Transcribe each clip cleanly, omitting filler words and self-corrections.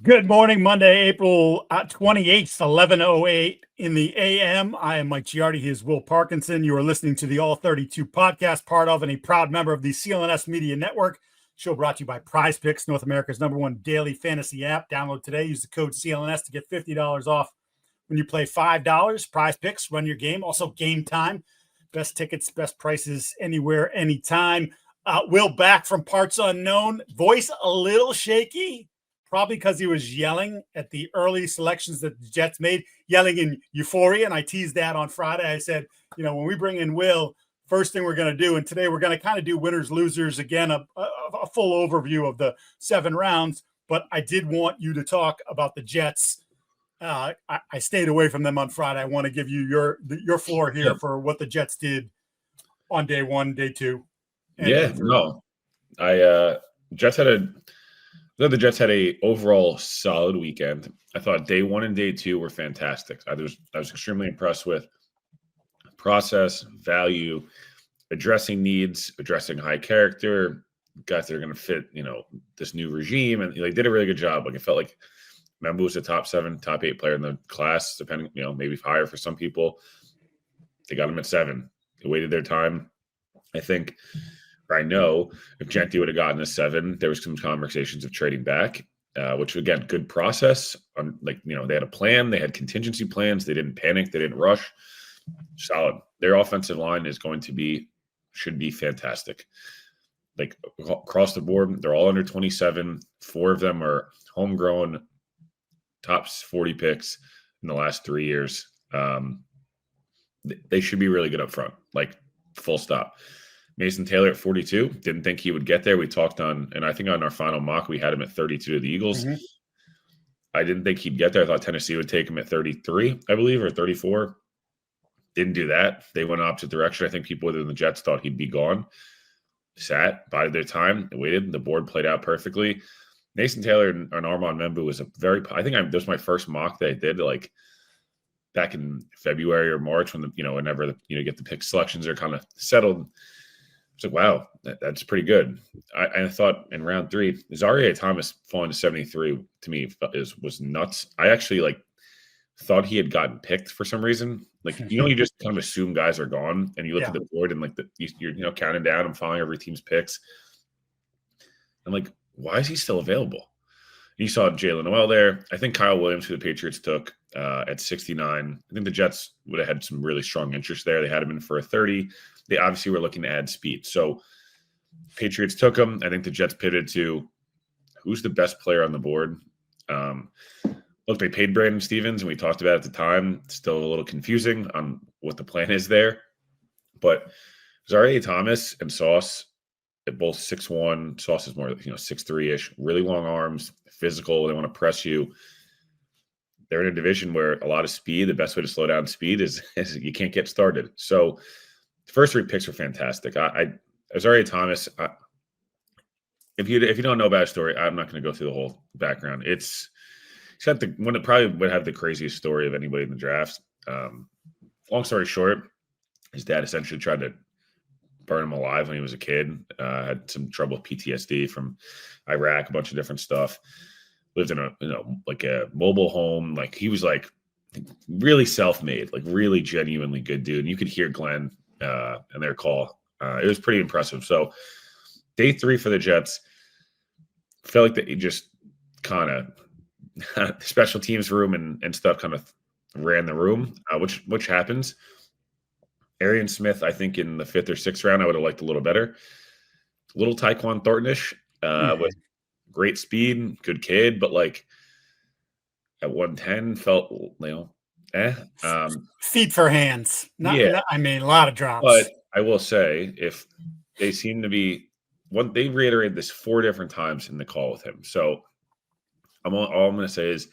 Good morning, Monday, April 28th, 11:08 in the AM. I am Mike Giardi. He is Will Parkinson. You are listening to the All 32 podcast, part of and a proud member of the CLNS Media Network. Show brought to you by Prizepicks, North America's #1 daily fantasy app. Download today. Use the code CLNS to get $50 off when you play $5. Prizepicks, run your game. Also, Gametime. Best tickets, best prices, anywhere, anytime. Will back from parts unknown. Voice a little shaky. Probably because he was yelling at the early selections that the Jets made, yelling in euphoria. And I teased that on Friday. I said, when we bring in Will, first thing we're going to do, and today we're going to kind of do winners, losers, again, a full overview of the 7 rounds. But I did want you to talk about the Jets. I stayed away from them on Friday. I want to give you your floor here for what the Jets did on day 1, day 2. The Jets had a overall solid weekend. I thought day 1 and day 2 were fantastic. I was extremely impressed with process, value, addressing needs, addressing high character, guys that are going to fit, this new regime. And they did a really good job. Like, it felt like Membu was a top 7, top 8 player in the class, depending, maybe higher for some people. They got him at 7. They waited their time. I know if Giardi would have gotten a 7, there was some conversations of trading back, which, again, good process. They had a plan. They had contingency plans. They didn't panic. They didn't rush. Solid. Their offensive line should be fantastic. Like, across the board, they're all under 27. 4 of them are homegrown, top 40 picks in the last 3 years. They should be really good up front, like, full stop. Mason Taylor at 42. Didn't think he would get there. We talked on our final mock, we had him at 32 to the Eagles. Mm-hmm. I didn't think he'd get there. I thought Tennessee would take him at 33, I believe, or 34. Didn't do that. They went opposite direction. I think people within the Jets thought he'd be gone. Sat, bided their time, waited. The board played out perfectly. Mason Taylor and Armand Membu was that was my first mock that I did, like, back in February or March when whenever get the pick selections are kind of settled. It's like, wow, that's pretty good. I thought in round 3, Zaire Thomas falling to 73 to me was nuts. I actually thought he had gotten picked for some reason. You just kind of assume guys are gone, and you look at the board and you're counting down and following every team's picks. I'm like, why is he still available? You saw Jalen Noel there. I think Kyle Williams, who the Patriots took at 69. I think the Jets would have had some really strong interest there. They had him in for a 30. They obviously were looking to add speed. So Patriots took him. I think the Jets pivoted to who's the best player on the board. Look, they paid Brandon Stevens, and we talked about it at the time. Still a little confusing on what the plan is there. But Zaire Thomas and Sauce at both 6'1". Sauce is more 6'3"-ish, really long arms, physical. They want to press you. They're in a division where a lot of speed, the best way to slow down speed is you can't get started. So the first 3 picks were fantastic. Zaire Thomas, if you don't know about his story, I'm not going to go through the whole background. He's got one that probably would have the craziest story of anybody in the draft. Long story short, his dad essentially tried to burn him alive when he was a kid. Had some trouble with PTSD from Iraq, a bunch of different stuff. Lived in a mobile home. He was really self-made, really genuinely good dude. And you could hear Glenn and their call. It was pretty impressive. So day 3 for the Jets, felt like that he just kind of special teams room and stuff kind of ran the room, which happens. Arian Smith, I think in the 5th or 6th round, I would have liked a little better. A little Tyquan Thornton-ish with great speed, good kid, but at 110 felt, feet for hands. A lot of drops. But I will say, if they seem to be, they reiterated this 4 different times in the call with him. So all I'm going to say is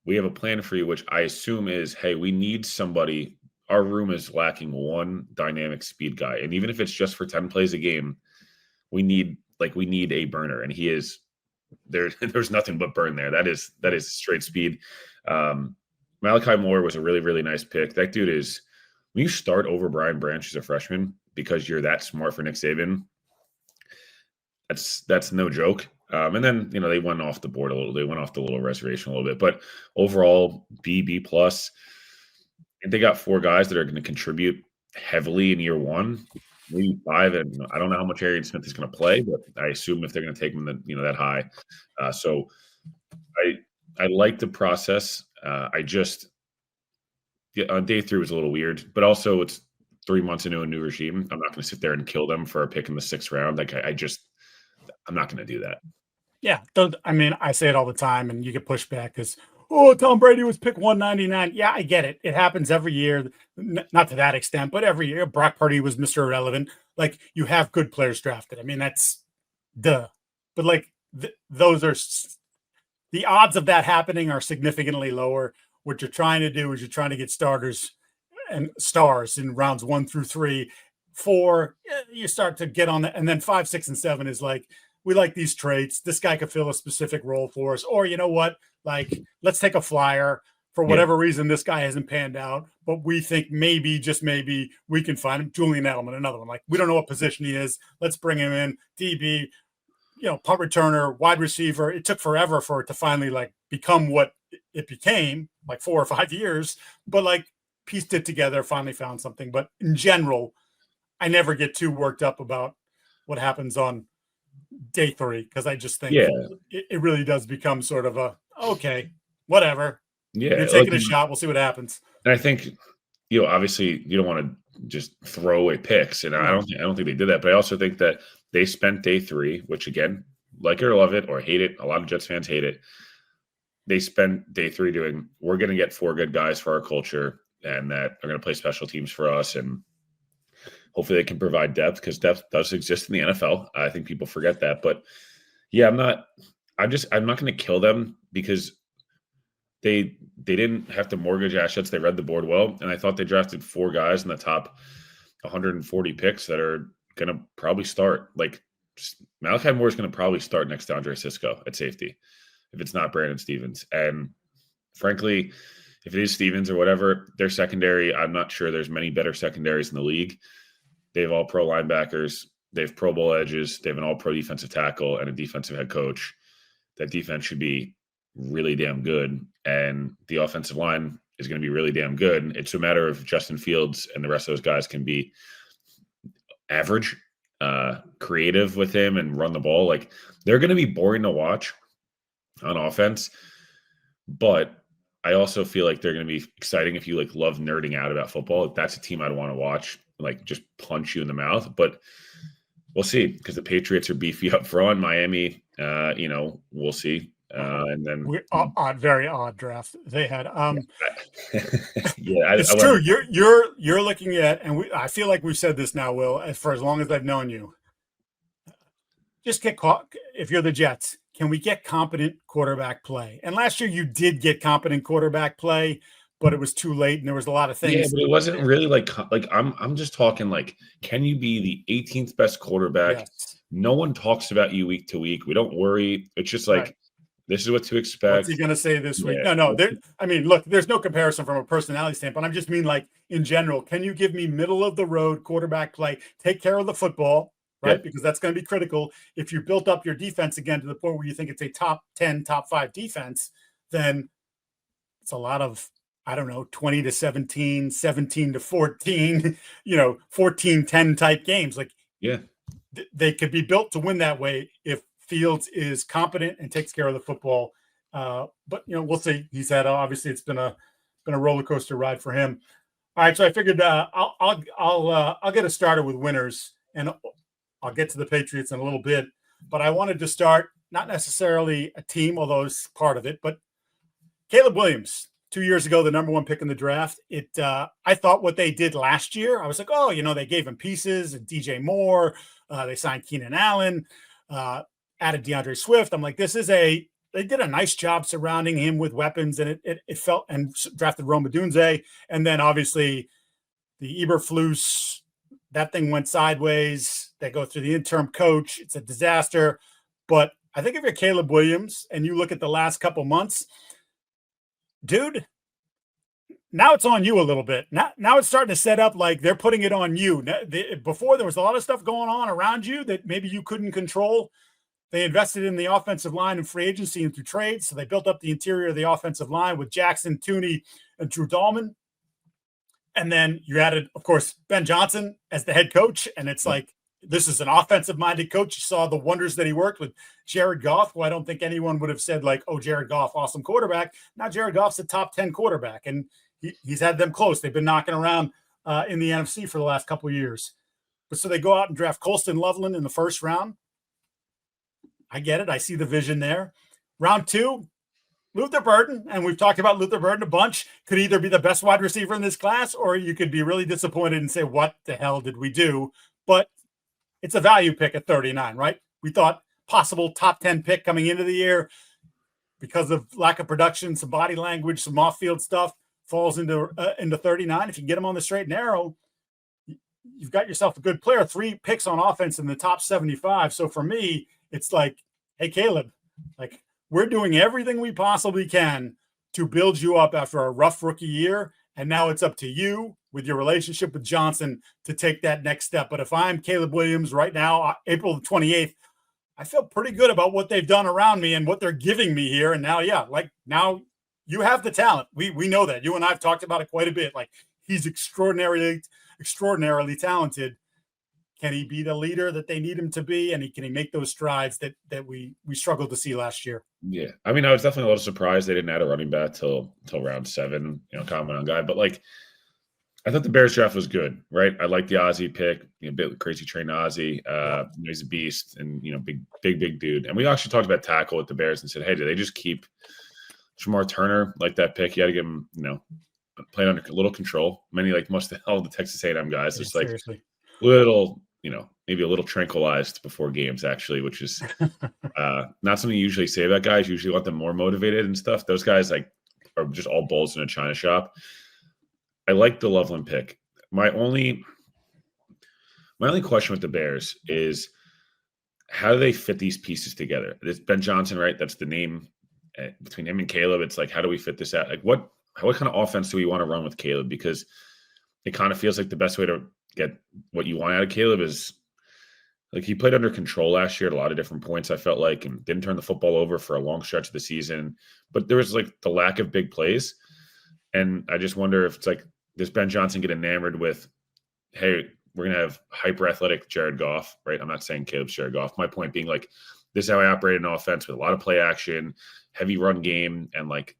we have a plan for you, which I assume is, hey, we need somebody. Our room is lacking one dynamic speed guy. And even if it's just for 10 plays a game, we need a burner. And he is there. There's nothing but burn there. That is straight speed. Malachi Moore was a really, really nice pick. That dude is, when you start over Brian Branch as a freshman because you're that smart for Nick Saban, that's no joke. And then they went off the board a little. They went off the little reservation a little bit, but overall B plus. And they got 4 guys that are going to contribute heavily in year 1, maybe 5. And I don't know how much Arian Smith is going to play, but I assume if they're going to take him that high. So I like the process. On day 3 was a little weird, but also it's 3 months into a new regime. I'm not going to sit there and kill them for a pick in the 6th round. Like I'm not going to do that. Yeah. I mean, I say it all the time and you get pushed back because, oh, Tom Brady was pick 199. Yeah, I get it. It happens every year. Not to that extent, but every year. Brock Purdy was Mr. Irrelevant. Like, you have good players drafted. I mean, that's duh. But like, those are the odds of that happening are significantly lower. What you're trying to do is you're trying to get starters and stars in rounds 1 through 3. 4, you start to get on that, and then 5, 6, and 7 is like, we like these traits. This guy could fill a specific role for us. Or you know what? Like, let's take a flyer. For whatever reason, this guy hasn't panned out, but we think maybe, just maybe, we can find him. Julian Edelman, another one. Like, we don't know what position he is. Let's bring him in. DB, punt returner, wide receiver. It took forever for it to finally like become what it became, like 4 or 5 years. But like, pieced it together, finally found something. But in general, I never get too worked up about what happens on day 3 because I just think it really does become sort of a okay, whatever. Yeah, you're taking a shot. We'll see what happens. And I think obviously you don't want to just throw away picks, and I don't think they did that. But I also think that they spent day 3, which again, like it or love it or hate it, a lot of Jets fans hate it. They spent day 3 doing, we're going to get 4 good guys for our culture, and that are going to play special teams for us, and hopefully they can provide depth, because depth does exist in the NFL. I think people forget that. But yeah, I'm not going to kill them because they didn't have to mortgage assets. They read the board well. And I thought they drafted 4 guys in the top 140 picks that are going to probably start. Like, Malachi Moore is going to probably start next to Andre Sisco at safety, if it's not Brandon Stevens. And frankly, if it is Stevens or whatever, their secondary, I'm not sure there's many better secondaries in the league. They have all pro linebackers. They have Pro Bowl edges. They have an all pro defensive tackle and a defensive head coach. That defense should be really damn good. And the offensive line is going to be really damn good. It's a matter of Justin Fields and the rest of those guys can be average, creative with him and run the ball. Like, they're going to be boring to watch on offense, but I also feel like they're going to be exciting if you like love nerding out about football. That's a team I'd want to watch, like just punch you in the mouth. But we'll see, because the Patriots are beefy up front. Miami, we'll see. And then very odd draft they had. It's true. You're looking at, and I feel like we've said this now, Will, for as long as I've known you. Just get caught. If you're the Jets, can we get competent quarterback play? And last year you did get competent quarterback play, but it was too late, and there was a lot of things. Yeah, but it wasn't really like I'm just talking like, can you be the 18th best quarterback? Yes. No one talks about you week to week. We don't worry. It's just like, this is what to expect. What's he going to say this week? No. Look, there's no comparison from a personality standpoint. I'm just mean like in general, can you give me middle of the road quarterback play? Take care of the football, right? Yep. Because that's going to be critical. If you built up your defense again to the point where you think it's a top 10, top 5 defense, then it's a lot of, 20 to 17, 17 to 14, 14-10 type games. Like, they could be built to win that way if Fields is competent and takes care of the football. But we'll see. He's had, obviously it's been a roller coaster ride for him. All right. So I figured I'll get us started with winners, and I'll get to the Patriots in a little bit, but I wanted to start not necessarily a team, although it's part of it, but Caleb Williams, 2 years ago, the number 1 pick in the draft. I thought what they did last year, I was like, they gave him pieces and DJ Moore. They signed Keenan Allen, added DeAndre Swift. I'm like, they did a nice job surrounding him with weapons, and it felt, and drafted Rome Odunze. And then obviously the Eberflus, that thing went sideways. They go through the interim coach. It's a disaster. But I think if you're Caleb Williams and you look at the last couple months, dude, now it's on you a little bit. Now it's starting to set up like they're putting it on you. Before there was a lot of stuff going on around you that maybe you couldn't control. They invested in the offensive line and free agency and through trades. So they built up the interior of the offensive line with Jackson, Tooney, and Drew Dahlman. And then you added, of course, Ben Johnson as the head coach. And it's like, this is an offensive-minded coach. You saw the wonders that he worked with Jared Goff, who I don't think anyone would have said, like, oh, Jared Goff, awesome quarterback. Now Jared Goff's a top 10 quarterback, and he's had them close. They've been knocking around in the NFC for the last couple of years. But so they go out and draft Colston Loveland in the first round. I get it. I see the vision there. Round 2, Luther Burden, and we've talked about Luther Burden a bunch, could either be the best wide receiver in this class, or you could be really disappointed and say, what the hell did we do? But it's a value pick at 39, right? We thought possible top 10 pick coming into the year because of lack of production, some body language, some off-field stuff falls into 39. If you get him on the straight and narrow, you've got yourself a good player. 3 picks on offense in the top 75. So for me, it's like, hey, Caleb, like we're doing everything we possibly can to build you up after a rough rookie year. And now it's up to you with your relationship with Johnson to take that next step. But if I'm Caleb Williams right now, April the 28th, I feel pretty good about what they've done around me and what they're giving me here. And now, now you have the talent. We know that. You and I have talked about it quite a bit. Like he's extraordinarily talented. Can he be the leader that they need him to be? And can he make those strides that we struggled to see last year? Yeah. I mean, I was definitely a little surprised they didn't add a running back till round 7, comment on guy. But like, I thought the Bears draft was good, right? I like the Ozzie pick, bit crazy train Ozzie. He's a beast and, big dude. And we actually talked about tackle with the Bears and said, hey, do they just keep Shamar Turner like that pick? You got to give him, playing under a little control. Many, like most of all the Texas A&M guys, just like little, maybe a little tranquilized before games actually, which is not something you usually say about guys. You usually want them more motivated and stuff. Those guys like are just all bulls in a china shop. I like the Loveland pick. My only question with the Bears is how do they fit these pieces together? It's Ben Johnson, right? That's the name between him and Caleb. It's like, how do we fit this out? Like what kind of offense do we want to run with Caleb? Because it kind of feels like the best way to get what you want out of Caleb is like he played under control last year at a lot of different points, I felt like, and didn't turn the football over for a long stretch of the season. But there was like the lack of big plays. And I just wonder if it's like, does Ben Johnson get enamored with, hey, we're going to have hyper-athletic Jared Goff, right? I'm not saying Caleb's Jared Goff. My point being like, this is how I operate in offense with a lot of play action, heavy run game, and like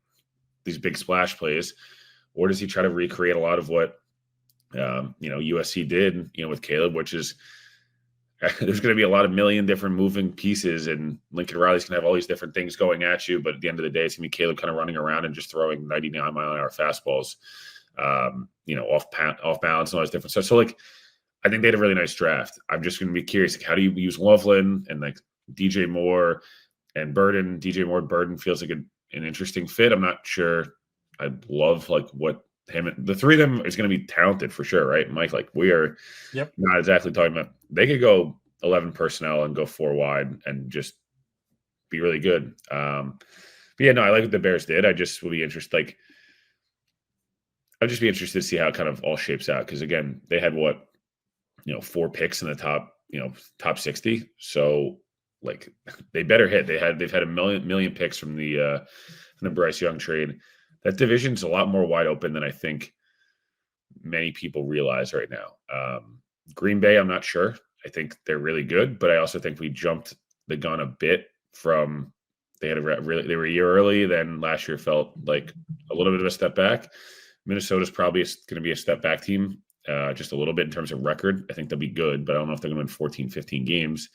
these big splash plays. Or does he try to recreate a lot of what, USC did, with Caleb, which is there's going to be a lot of million different moving pieces, and Lincoln Riley's going to have all these different things going at you. But at the end of the day, it's going to be Caleb kind of running around and just throwing 99-mile-an-hour fastballs. Off balance and all this different stuff. So like, I think they had a really nice draft. I'm just going to be curious, like, how do you use Loveland and like DJ Moore and Burden? DJ Moore, Burden feels like an interesting fit. I'm not sure. I love like what the 3 of them is going to be talented for sure, right, Mike? Like we are not exactly talking about. They could go 11 personnel and go 4 wide and just be really good. But yeah, no, I like what the Bears did. I just will be interested. Like, I'd just be interested to see how it kind of all shapes out. Because again, they had 4 picks in the top 60. So like they better hit. They've had a million picks from the Bryce Young trade. That division's a lot more wide open than I think many people realize right now. Green Bay, I'm not sure. I think they're really good, but I also think we jumped the gun a bit from they were a year early. Then last year felt like a little bit of a step back. Minnesota's probably going to be a step back team, just a little bit in terms of record. I think they'll be good, but I don't know if they're going to win 14, 15 games.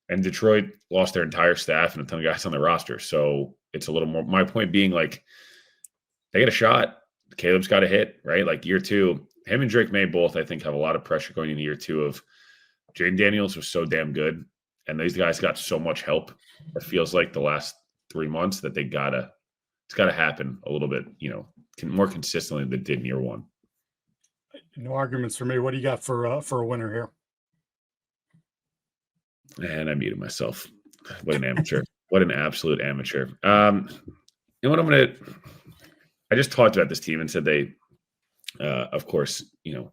And Detroit lost their entire staff and a ton of guys on their roster. So it's a little more, my point being like, they get a shot. Caleb's got a hit, right? Like year 2, him and Drake May both, I think, have a lot of pressure going into year 2 of Jaden Daniels was so damn good. And these guys got so much help. It feels like the last 3 months that it's got to happen a little bit, more consistently than it did in year 1. No arguments for me. What do you got for a winner here? And I muted myself. What an amateur. What an absolute amateur. What I just talked about this team and said they, of course,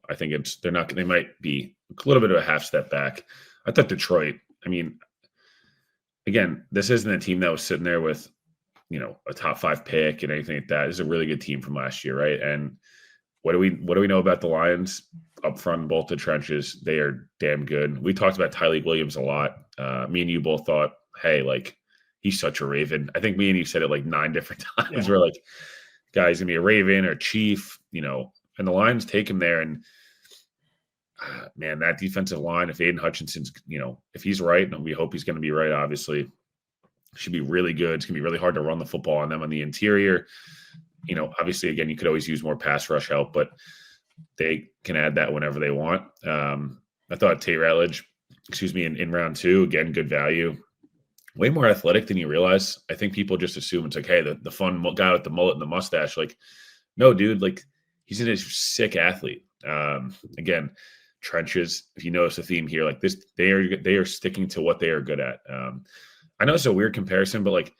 I think they might be a little bit of a half step back. I thought Detroit, I mean, again, this isn't a team that was sitting there with, a top 5 pick and anything like that. This is a really good team from last year, right? And what do we know about the Lions up front in both the trenches? They are damn good. We talked about Tyleik Williams a lot. Me and you both thought, hey, like, he's such a Raven. I think me and you said it like 9 different times. We're like, guy's gonna be a Raven or Chief, and the Lions take him there. And man, that defensive line, if Aiden Hutchinson's, if he's right, and we hope he's going to be right, obviously, should be really good. It's going to be really hard to run the football on them on the interior. Obviously, again, you could always use more pass rush help, but they can add that whenever they want. I thought Tate Ratledge, in round 2, again, good value. Way more athletic than you realize. I think people just assume it's like, hey, the fun guy with the mullet and the mustache. Like, no, dude, like, he's a sick athlete. Again, trenches, if you notice a theme here, like this, they are sticking to what they are good at. I know it's a weird comparison, but like,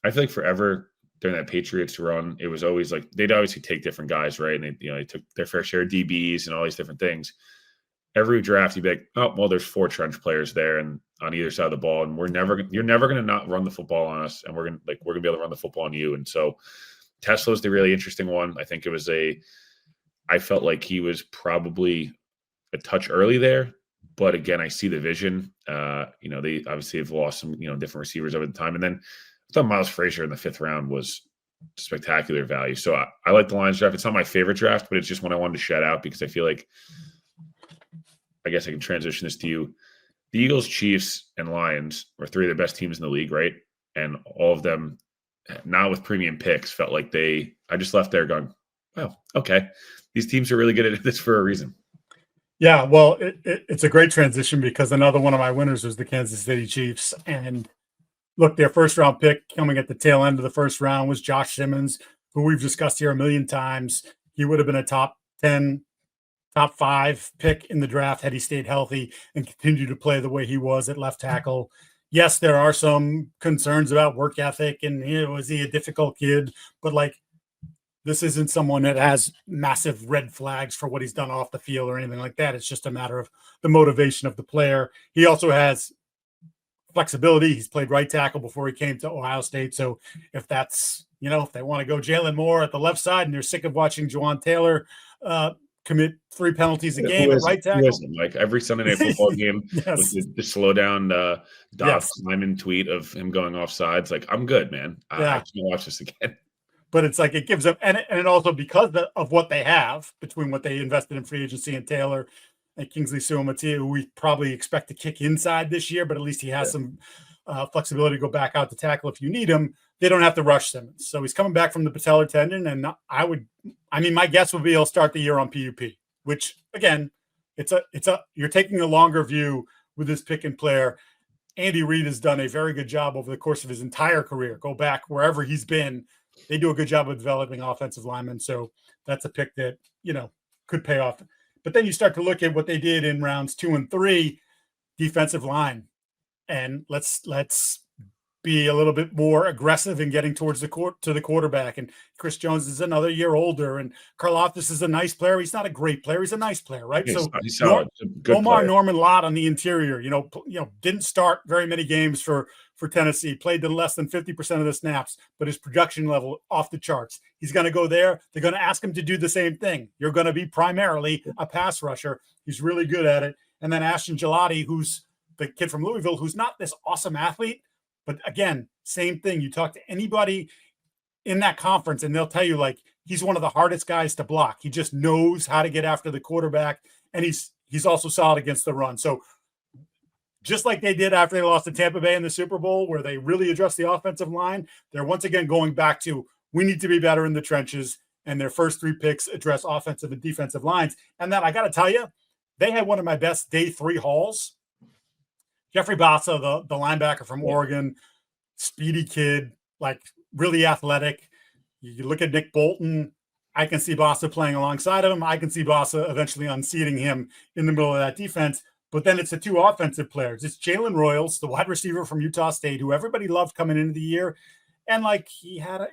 I feel like forever during that Patriots run, it was always like they'd obviously take different guys, right? And they took their fair share of DBs and all these different things. Every draft, you'd be like, oh, well, there's 4 trench players there and on either side of the ball, and you're never going to not run the football on us, and we're gonna be able to run the football on you. And so Tesla's the really interesting one. I think I felt like he was probably a touch early there, but again, I see the vision. They obviously have lost some, different receivers over the time. And then I thought Miles Frazier in the 5th round was spectacular value. So I like the Lions draft. It's not my favorite draft, but it's just one I wanted to shout out because I feel like, I guess I can transition this to you. The Eagles, Chiefs, and Lions were 3 of the best teams in the league, right? And all of them, not with premium picks, felt like I just left there going, well, okay, these teams are really good at this for a reason. Yeah, well, it's a great transition because another one of my winners was the Kansas City Chiefs. And look, their first round pick coming at the tail end of the first round was Josh Simmons, who we've discussed here a million times. He would have been a top 10, top 5 pick in the draft had he stayed healthy and continued to play the way he was at left tackle. Yes, there are some concerns about work ethic and was he a difficult kid, but like, this isn't someone that has massive red flags for what he's done off the field or anything like that. It's just a matter of the motivation of the player. He also has flexibility. He's played right tackle before he came to Ohio State. So if that's, if they want to go Jalen Moore at the left side and they're sick of watching Juwan Taylor commit 3 penalties a game at right tackle. Like every Sunday night football game with the slow down Doc Simon tweet of him going offsides. Like, I'm good, man. I can't watch this again. But it's like it gives them, and it also because of what they have between what they invested in free agency and Taylor and Kingsley Suamataia, who we probably expect to kick inside this year, but at least he has some flexibility to go back out to tackle if you need him. They don't have to rush Simmons, so he's coming back from the patellar tendon, and my guess would be he'll start the year on PUP. Which again, you're taking a longer view with this pick and player. Andy Reid has done a very good job over the course of his entire career. Go back wherever he's been. They do a good job of developing offensive linemen. So that's a pick that, could pay off. But then you start to look at what they did in rounds 2 and 3, defensive line. And let's be a little bit more aggressive in getting towards the quarterback. And Chris Jones is another year older. And Karlaftis is a nice player. He's not a great player. He's a nice player, right? He's solid. Omar Norman Lott on the interior, didn't start very many games for Tennessee, played to less than 50% of the snaps, but his production level off the charts. He's going to go there. They're going to ask him to do the same thing. You're going to be primarily a pass rusher. He's really good at it. And then Ashton Giardi, who's the kid from Louisville, who's not this awesome athlete, but again, same thing. You talk to anybody in that conference and they'll tell you like he's one of the hardest guys to block. He just knows how to get after the quarterback, and he's also solid against the run. So just like they did after they lost to Tampa Bay in the Super Bowl, where they really addressed the offensive line, they're once again going back to we need to be better in the trenches, and their first 3 picks address offensive and defensive lines. And then I got to tell you, they had one of my best day 3 hauls. Jeffrey Bassa, the linebacker from Oregon, speedy kid, like really athletic. You look at Nick Bolton, I can see Bassa playing alongside of him. I can see Bassa eventually unseating him in the middle of that defense. But then it's the 2 offensive players. It's Jalen Royals, the wide receiver from Utah State, who everybody loved coming into the year. And like he had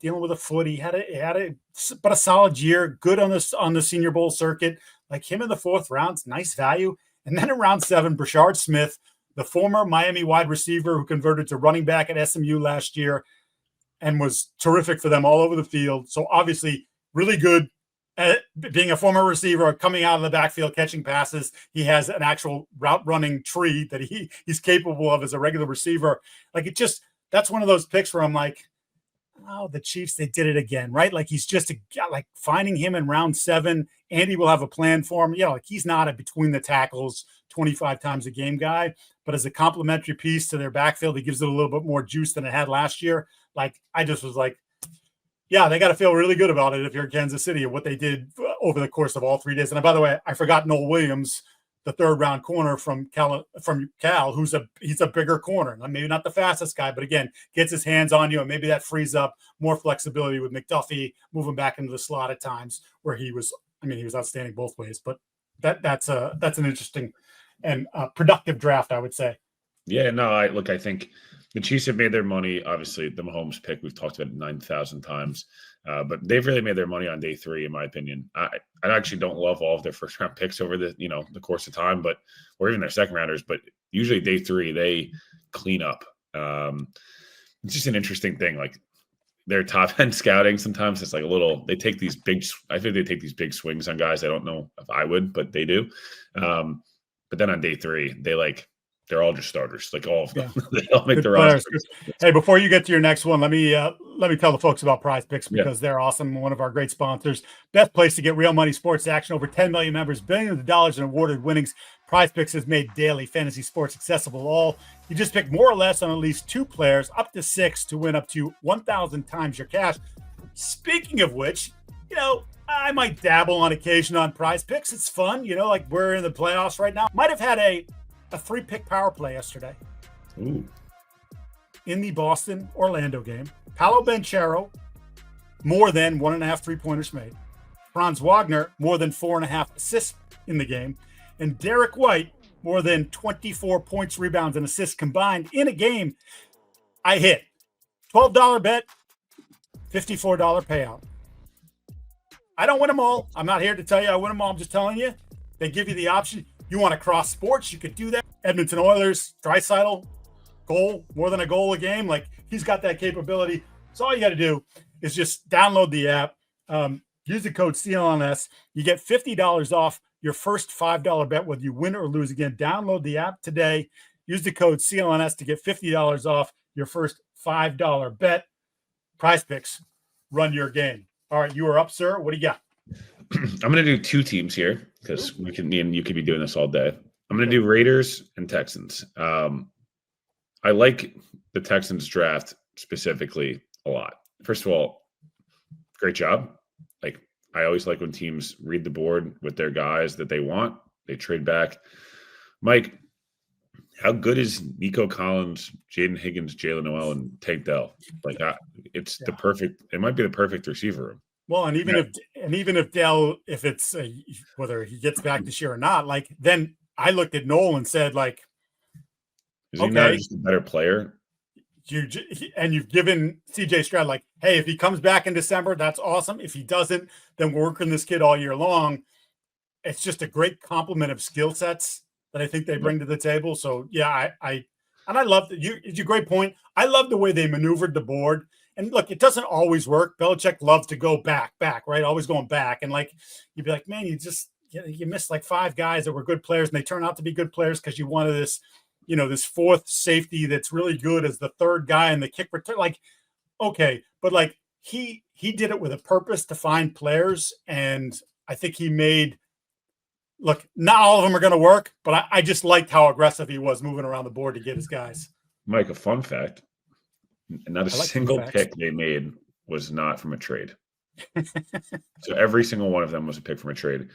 dealing with a foot. He had a solid year, good on the Senior Bowl circuit. Like him in the 4th round, nice value. And then in round 7, Brashard Smith, the former Miami wide receiver who converted to running back at SMU last year and was terrific for them all over the field. So obviously really good at being a former receiver, coming out of the backfield, catching passes. He has an actual route running tree that he's capable of as a regular receiver. Like that's one of those picks where I'm like, oh, the Chiefs, they did it again, right? Like he's just like finding him in round 7. Andy will have a plan for him. Like he's not a between the tackles 25 times a game guy, but as a complementary piece to their backfield, he gives it a little bit more juice than it had last year. Like I just was like, yeah, they got to feel really good about it if you're in Kansas City and what they did over the course of all 3 days. And by the way, I forgot Noel Williams, the 3rd round corner from Cal, he's a bigger corner. Maybe not the fastest guy, but again, gets his hands on you, and maybe that frees up more flexibility with McDuffie moving back into the slot at times where he was outstanding both ways. But that's an interesting and productive draft, I would say. Yeah, no, I think the Chiefs have made their money. Obviously, the Mahomes pick, we've talked about it 9,000 times. But they've really made their money on day 3, in my opinion. I actually don't love all of their first round picks over the course of time, or even their second rounders. But usually day 3, they clean up. It's just an interesting thing. Like their top end scouting, sometimes it's like they take these big swings on guys. I don't know if I would, but they do. But then on day 3, they're all just starters, like all of them. Yeah. They all make the roster. Hey, before you get to your next one, let me tell the folks about Prizepicks because they're awesome. One of our great sponsors. Best place to get real money sports action. Over 10 million members, billions of dollars in awarded winnings. Prizepicks has made daily fantasy sports accessible to all. You just pick more or less on at least 2 players, up to 6, to win up to 1,000 times your cash. Speaking of which, I might dabble on occasion on Prizepicks. It's fun. Like we're in the playoffs right now. Might have had a 3-pick power play yesterday. Ooh. In the Boston-Orlando game. Paolo Banchero, more than 1.5 3-pointers made. Franz Wagner, more than 4.5 assists in the game. And Derek White, more than 24 points, rebounds, and assists combined in a game. I hit. $12 bet, $54 payout. I don't win them all. I'm not here to tell you I win them all. I'm just telling you. They give you the option. You want to cross sports, you could do that. Edmonton Oilers, Draisaitl, goal, more than a goal a game. Like he's got that capability. So all you got to do is just download the app, use the code CLNS. You get $50 off your first $5 bet, whether you win or lose. Again, download the app today. Use the code CLNS to get $50 off your first $5 bet. Prizepicks, run your game. All right, you are up, sir. What do you got? I'm going to do 2 teams here because me and you could be doing this all day. I'm going to do Raiders and Texans. I like the Texans draft specifically a lot. First of all, great job. Like I always like when teams read the board with their guys that they want. They trade back. Mike, how good is Nico Collins, Jaden Higgins, Jalen Noel, and Tank Dell? Like it's the perfect. It might be the perfect receiver room. Well, and even if Dell, if it's whether he gets back this year or not, like then I looked at Noel and said, like, is he not just a better player? You've given CJ Stroud like, hey, if he comes back in December, that's awesome. If he doesn't, then we're working this kid all year long. It's just a great complement of skill sets that I think they bring to the table. So yeah, I love that. It's a great point. I love the way they maneuvered the board. And look, it doesn't always work. Belichick loves to go back, right? Always going back. And like, you'd be like, man, you missed like 5 guys that were good players, and they turn out to be good players because you wanted this, this 4th safety that's really good as the 3rd guy in the kick return. Like, okay, but like he did it with a purpose to find players, and I think he made. Look, not all of them are going to work, but I just liked how aggressive he was moving around the board to get his guys. Mike, a fun fact. Not a single pick they made was not from a trade. So every single one of them was a pick from a trade.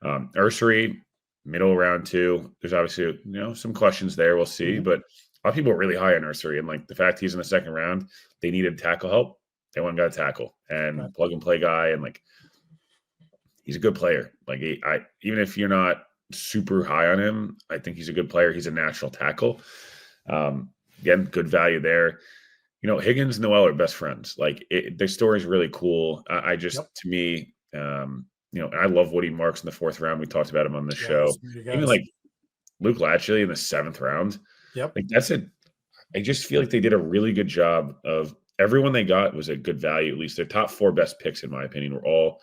Ursery, middle round 2. There's obviously some questions there. We'll see, but a lot of people are really high on Ursery, and like the fact he's in the 2nd round, they needed tackle help. They went and got a tackle and plug and play guy, and like he's a good player. Like even if you're not super high on him, I think he's a good player. He's a natural tackle. Again, good value there. Higgins and Noel are best friends. Like their story is really cool. To me, and I love Woody Marks in the 4th round. We talked about him on the show. Even like Luke Latchley in the 7th round. Yep. Like that's it. I just feel like they did a really good job of everyone they got was a good value. At least their top 4 best picks, in my opinion, were all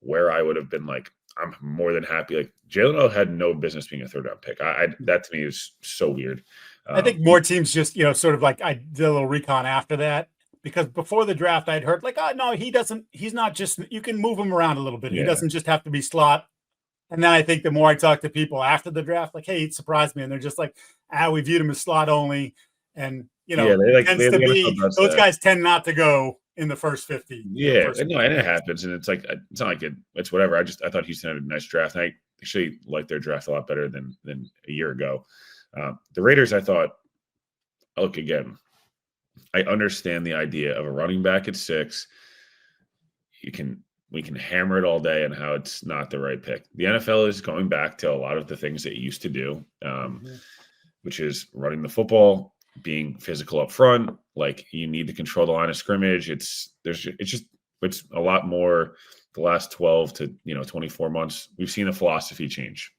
where I would have been like, I'm more than happy. Like Jalen had no business being a 3rd round pick. That to me is so weird. I think more teams just, sort of like I did a little recon after that because before the draft I'd heard like, oh no, he's not just, you can move him around a little bit. He doesn't just have to be slot. And then I think the more I talk to people after the draft, like, hey, it surprised me. And they're just like, we viewed him as slot only. And, those guys tend not to go in the first 50. Yeah, no, and it happens. And it's like, it's not like it's whatever. I thought Houston had a nice draft. And I actually liked their draft a lot better than a year ago. The Raiders, I thought, look, again, I understand the idea of a running back at 6. We can hammer it all day on how it's not the right pick. The NFL is going back to a lot of the things it used to do, which is running the football, being physical up front. Like you need to control the line of scrimmage. It's a lot more the last 12 to 24 months. We've seen a philosophy change.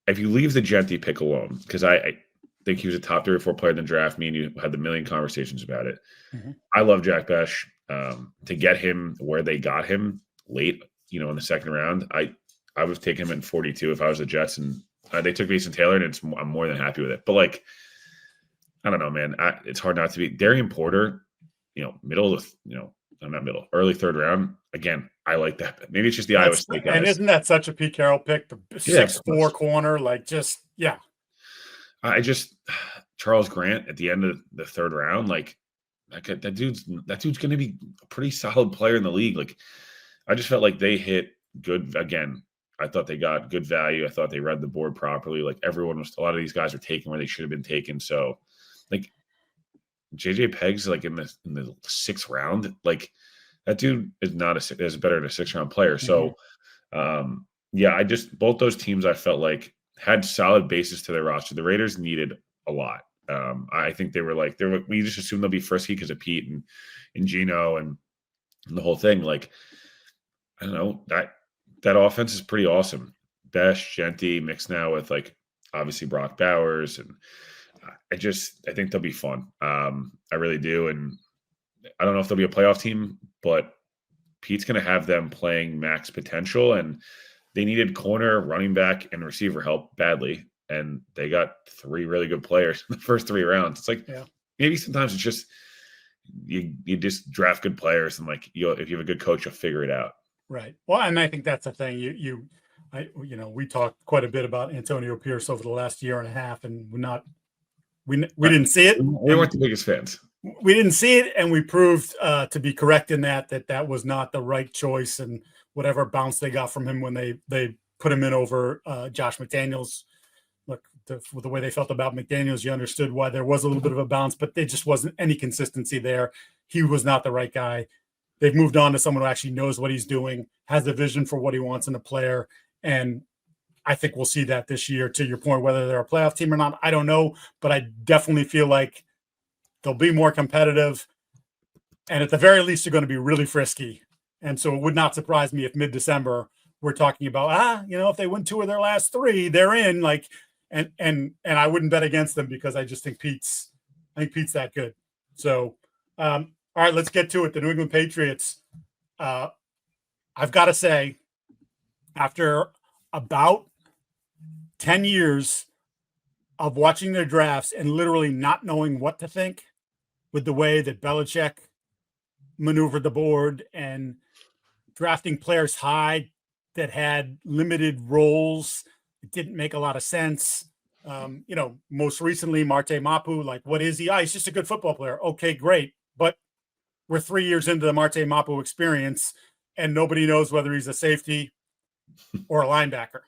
If you leave the Giardi pick alone, because I think he was a top 3 or 4 player in the draft. Me and you had the million conversations about it. I love Jack Besh. To get him where they got him late, in the 2nd round, I would have taken him in 42 if I was the Jets, and they took Mason Taylor, and I'm more than happy with it. But like, I don't know, man. It's hard not to be Darian Porter. Middle of not middle, early 3rd round. Again, I like that. Maybe it's just the Iowa State guys. And isn't that such a Pete Carroll pick? The 6'4" corner, like Charles Grant at the end of the 3rd round, like that dude's going to be a pretty solid player in the league. Like, I just felt like they hit good again. I thought they got good value. I thought they read the board properly. Like a lot of these guys are taken where they should have been taken. So, like JJ Pegg's like in the 6th round. Like that dude is is better than a 6th round player. So, both those teams I felt like had solid bases to their roster. The Raiders needed a lot. I think we just assumed they'll be frisky because of Pete and Gino and the whole thing. Like, I don't know, that offense is pretty awesome. Besh, Genti mixed now with like obviously Brock Bowers, and I think they'll be fun. I really do, and I don't know if they'll be a playoff team, but Pete's going to have them playing max potential, and they needed corner, running back, and receiver help badly. And they got 3 really good players in the first 3 rounds. It's like maybe sometimes it's just you just draft good players, and like if you have a good coach, you'll figure it out. Right. Well, and I think that's the thing. We talked quite a bit about Antonio Pierce over the last year and a half, and we didn't see it. We weren't the biggest fans. We didn't see it, and we proved to be correct in that was not the right choice. And whatever bounce they got from him when they put him in over Josh McDaniels. Look, the way they felt about McDaniels, you understood why there was a little bit of a bounce, but there just wasn't any consistency there. He was not the right guy. They've moved on to someone who actually knows what he's doing, has a vision for what he wants in a player. And I think we'll see that this year. To your point, whether they're a playoff team or not, I don't know, but I definitely feel like they'll be more competitive. And at the very least, they're going to be really frisky. And so it would not surprise me if mid-December we're talking about, if they win 2 of their last 3, they're in. Like, and I wouldn't bet against them because I just think Pete's that good. So, all right, let's get to it. The New England Patriots. I've got to say, after about 10 years of watching their drafts and literally not knowing what to think with the way that Belichick maneuvered the board and drafting players high that had limited roles, it didn't make a lot of sense. Most recently, Marte Mapu, like, what is he? He's just a good football player. Okay, great. But we're 3 years into the Marte Mapu experience, and nobody knows whether he's a safety or a linebacker.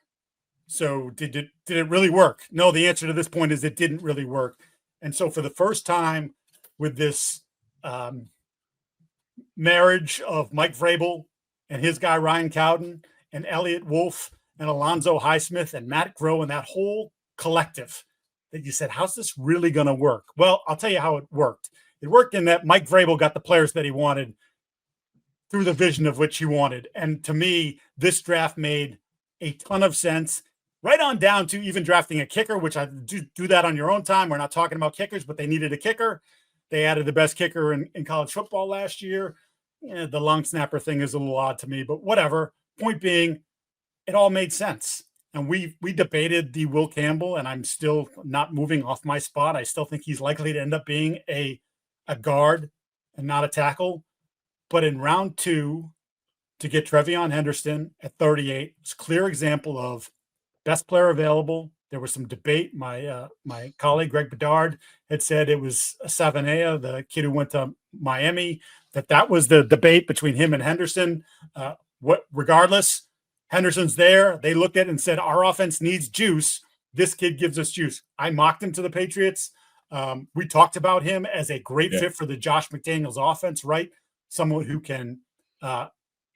So did it really work? No, the answer to this point is it didn't really work. And so for the first time with this marriage of Mike Vrabel and his guy Ryan Cowden and Elliott Wolf and Alonzo Highsmith and Matt Groh and that whole collective, that you said, how's this really going to work? Well, I'll tell you how it worked. It worked in that Mike Vrabel got the players that he wanted through the vision of which he wanted. And to me, this draft made a ton of sense. right on down to even drafting a kicker, which I do that on your own time. We're not talking about kickers, but they needed a kicker. They added the best kicker in college football last year. The long snapper thing is a little odd to me, but whatever. Point being, it all made sense. And we debated the Will Campbell, and I'm still not moving off my spot. I still think he's likely to end up being a guard and not a tackle. But in round 2, to get Trevion Henderson at 38, it's a clear example of best player available. There was some debate. My colleague Greg Bedard had said it was Savanea, the kid who went to Miami, that was the debate between him and Henderson. Regardless, Henderson's there. They looked at it and said, our offense needs juice. This kid gives us juice. I mocked him to the Patriots. We talked about him as a great fit for the Josh McDaniels offense, right? Someone who can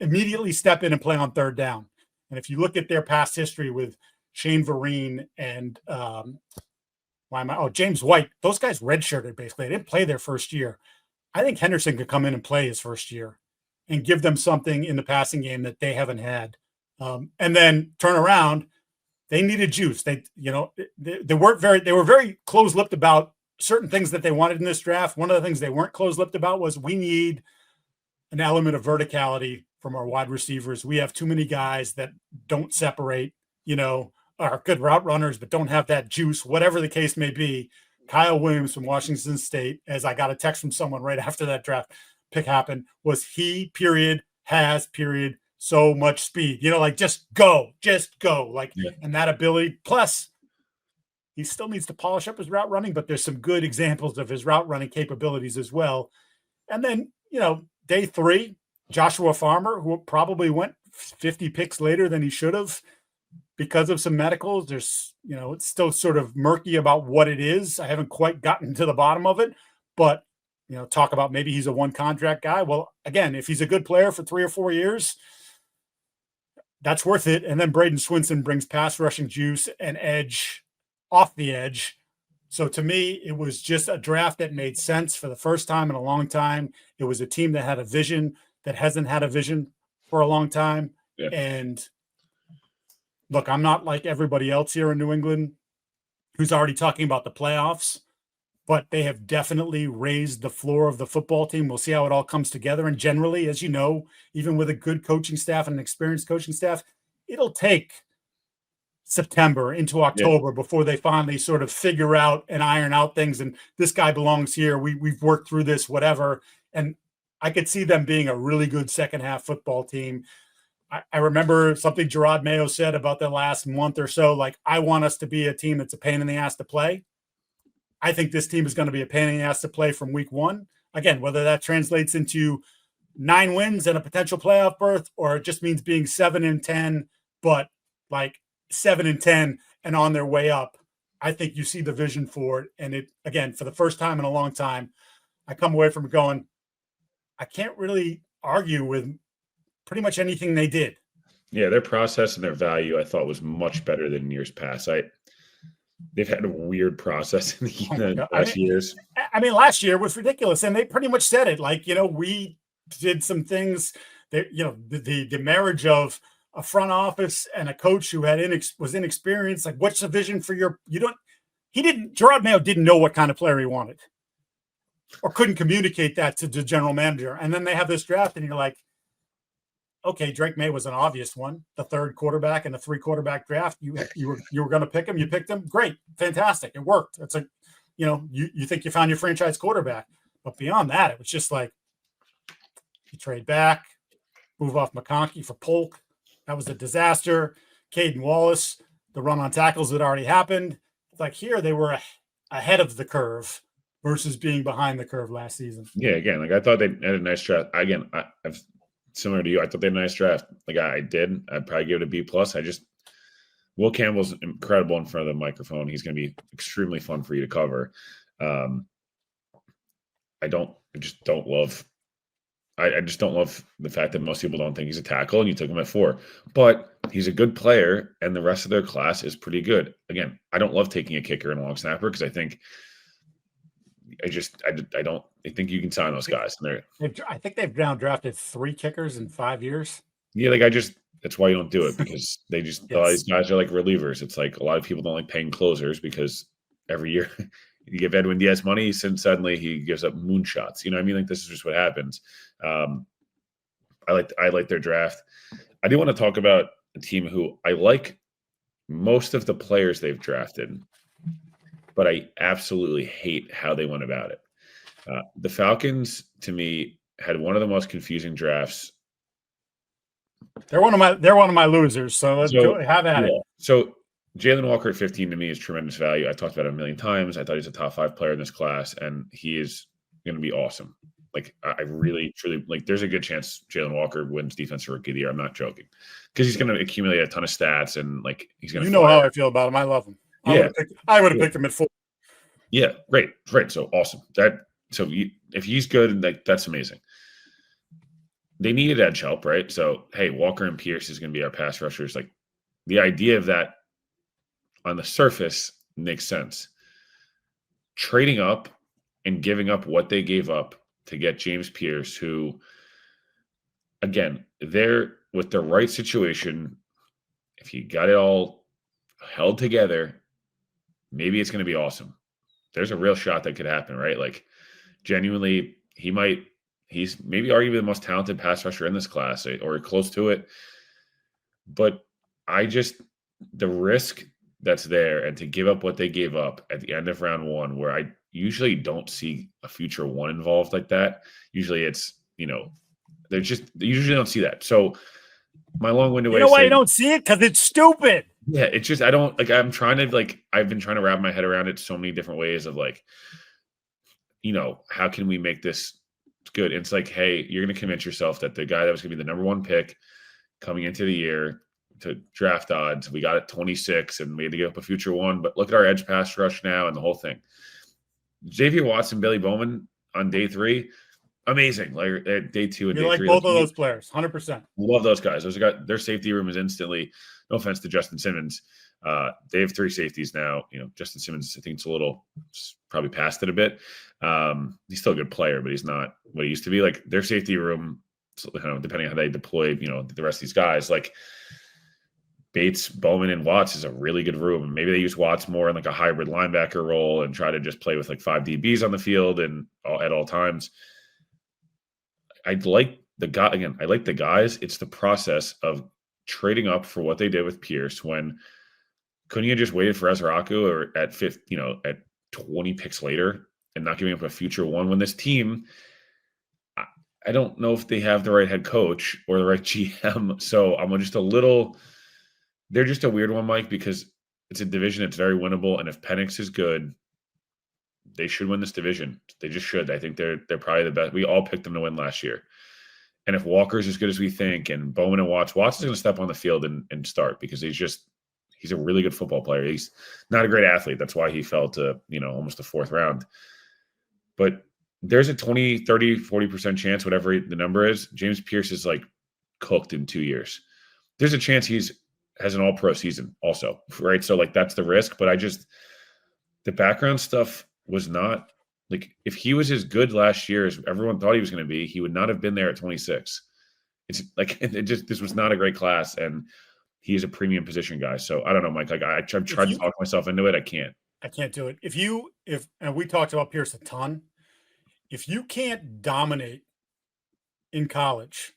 immediately step in and play on third down. And if you look at their past history with Shane Vereen and James White, those guys redshirted basically. They didn't play their first year. I think Henderson could come in and play his first year and give them something in the passing game that they haven't had. And then turn around. They needed juice. They were very close-lipped about certain things that they wanted in this draft. One of the things they weren't close-lipped about was we need an element of verticality from our wide receivers. We have too many guys that don't separate, are good route runners, but don't have that juice, whatever the case may be. Kyle Williams from Washington State, as I got a text from someone right after that draft pick happened, was he, has, so much speed. Just go. And that ability. Plus, he still needs to polish up his route running, but there's some good examples of his route running capabilities as well. And then, day 3, Joshua Farmer, who probably went 50 picks later than he should have because of some medicals. There's, it's still sort of murky about what it is. I haven't quite gotten to the bottom of it, but, talk about maybe he's a one contract guy. Well, again, if he's a good player for 3 or 4 years, that's worth it. And then Braden Swinson brings pass rushing juice and edge off the edge. So to me, it was just a draft that made sense for the first time in a long time. It was a team that had a vision that hasn't had a vision for a long time. Yeah. And look, I'm not like everybody else here in New England who's already talking about the playoffs, but they have definitely raised the floor of the football team. We'll see how it all comes together. And generally, as you know, even with a good coaching staff and an experienced coaching staff, it'll take September into October before they finally sort of figure out and iron out things. And this guy belongs here. We've worked through this, whatever. And I could see them being a really good second half football team. I remember something Gerard Mayo said about the last month or so, I want us to be a team that's a pain in the ass to play. I think this team is going to be a pain in the ass to play from week 1. Again, whether that translates into 9 wins and a potential playoff berth, or it just means being 7-10, but 7-10 and on their way up. I think you see the vision for it. And it, again, for the first time in a long time, I come away from going, I can't really argue with pretty much anything they did. Yeah, their process and their value, I thought, was much better than years past. They've had a weird process in the past years. I mean, last year was ridiculous, and they pretty much said it. We did some things that, the marriage of a front office and a coach who had was inexperienced. What's the vision for Gerard Mayo didn't know what kind of player he wanted or couldn't communicate that to the general manager. And then they have this draft, and you're like, okay, Drake May was an obvious one, the 3rd quarterback in the 3 quarterback draft. You were going to pick him. You picked him. Great. Fantastic. It worked. It's you think you found your franchise quarterback, but beyond that, it was just you trade back, move off McConkey for Polk. That was a disaster. Caden Wallace, the run on tackles had already happened. Here they were ahead of the curve versus being behind the curve last season. Yeah. Again, I thought they had a nice draft. Again, I've similar to you. I thought they had a nice draft. I did. I'd probably give it a B+. Will Campbell's incredible in front of the microphone. He's going to be extremely fun for you to cover. I just don't love the fact that most people don't think he's a tackle, and you took him at 4. But he's a good player, and the rest of their class is pretty good. Again, I don't love taking a kicker and a long snapper because I think you can sign those guys. I think they've now drafted 3 kickers in 5 years. Yeah, That's why you don't do it, because they just a lot of these guys are like relievers. It's like a lot of people don't like paying closers because every year you give Edwin Diaz money, and suddenly he gives up moonshots. You know what I mean? Like, this is just what happens. I like their draft. I do want to talk about a team who I like most of the players they've drafted, but I absolutely hate how they went about it. The Falcons, to me, had one of the most confusing drafts. They're one of my losers. So let's go have at it. So Jalen Walker at 15 to me is tremendous value. I talked about it a million times. I thought he's a top 5 player in this class, and he is going to be awesome. Like, I really, truly, like, there's a good chance Jalen Walker wins Defensive Rookie of the Year. I'm not joking, because he's going to accumulate a ton of stats, and like, he's going to. You know how I feel about him. I love him. I would have picked him at 4. Yeah, great. So awesome. If he's good, like, that's amazing. They needed edge help, right? So, hey, Walker and Pierce is going to be our pass rushers. Like, the idea of that on the surface makes sense. Trading up and giving up what they gave up to get James Pierce, who, again, they're with the right situation. If you got it all held together, maybe it's going to be awesome. There's a real shot that could happen, right? Like, genuinely, he's maybe arguably the most talented pass rusher in this class, or close to it. But the risk that's there, and to give up what they gave up at the end of round 1, where I usually don't see a future 1 involved like that. Usually it's, they usually don't see that. So my long-winded way. You know why you don't see it? Because it's stupid. Yeah, it's just, I don't, like, I've been trying to wrap my head around it so many different ways of, like, how can we make this good? And it's like, hey, you're going to convince yourself that the guy that was going to be the number 1 pick coming into the year to draft odds, we got it 26 and we had to give up a future 1, but look at our edge pass rush now and the whole thing. Xavier Watson, Billy Bowman on day 3, amazing. Like, day 2 and day 3. You like both of those players, 100%. Love those guys. Their safety room is instantly, no offense to Justin Simmons. They have 3 safeties now. Justin Simmons, I think it's probably past it a bit. He's still a good player, but he's not what he used to be. Like, their safety room, depending on how they deploy, the rest of these guys, like Bates, Bowman, and Watts is a really good room. Maybe they use Watts more in like a hybrid linebacker role and try to just play with like 5 DBs on the field and at all times. I like the guys. It's the process of trading up for what they did with Pierce. When couldn't you have just waited for Ezraku or at 5th, at 20 picks later, and not giving up a future 1 when this team, I don't know if they have the right head coach or the right GM. So I'm just they're just a weird one, Mike, because it's a division that's very winnable. And if Penix is good, they should win this division. They just should. I think they're probably the best. We all picked them to win last year. And if Walker's as good as we think, and Bowman and Watts is going to step on the field and start, because he's a really good football player. He's not a great athlete. That's why he fell to, almost the 4th round. But there's a 20, 30, 40% chance, whatever the number is, James Pierce is like cooked in 2 years. There's a chance has an all-pro season also, right? So, like, that's the risk. But the background stuff was not, like, if he was as good last year as everyone thought he was going to be, he would not have been there at 26. It's like, this was not a great class, and he is a premium position guy. So I don't know, Mike. Like, I've tried to talk myself into it. I can't do it. And we talked about Pierce a ton. If you can't dominate in college,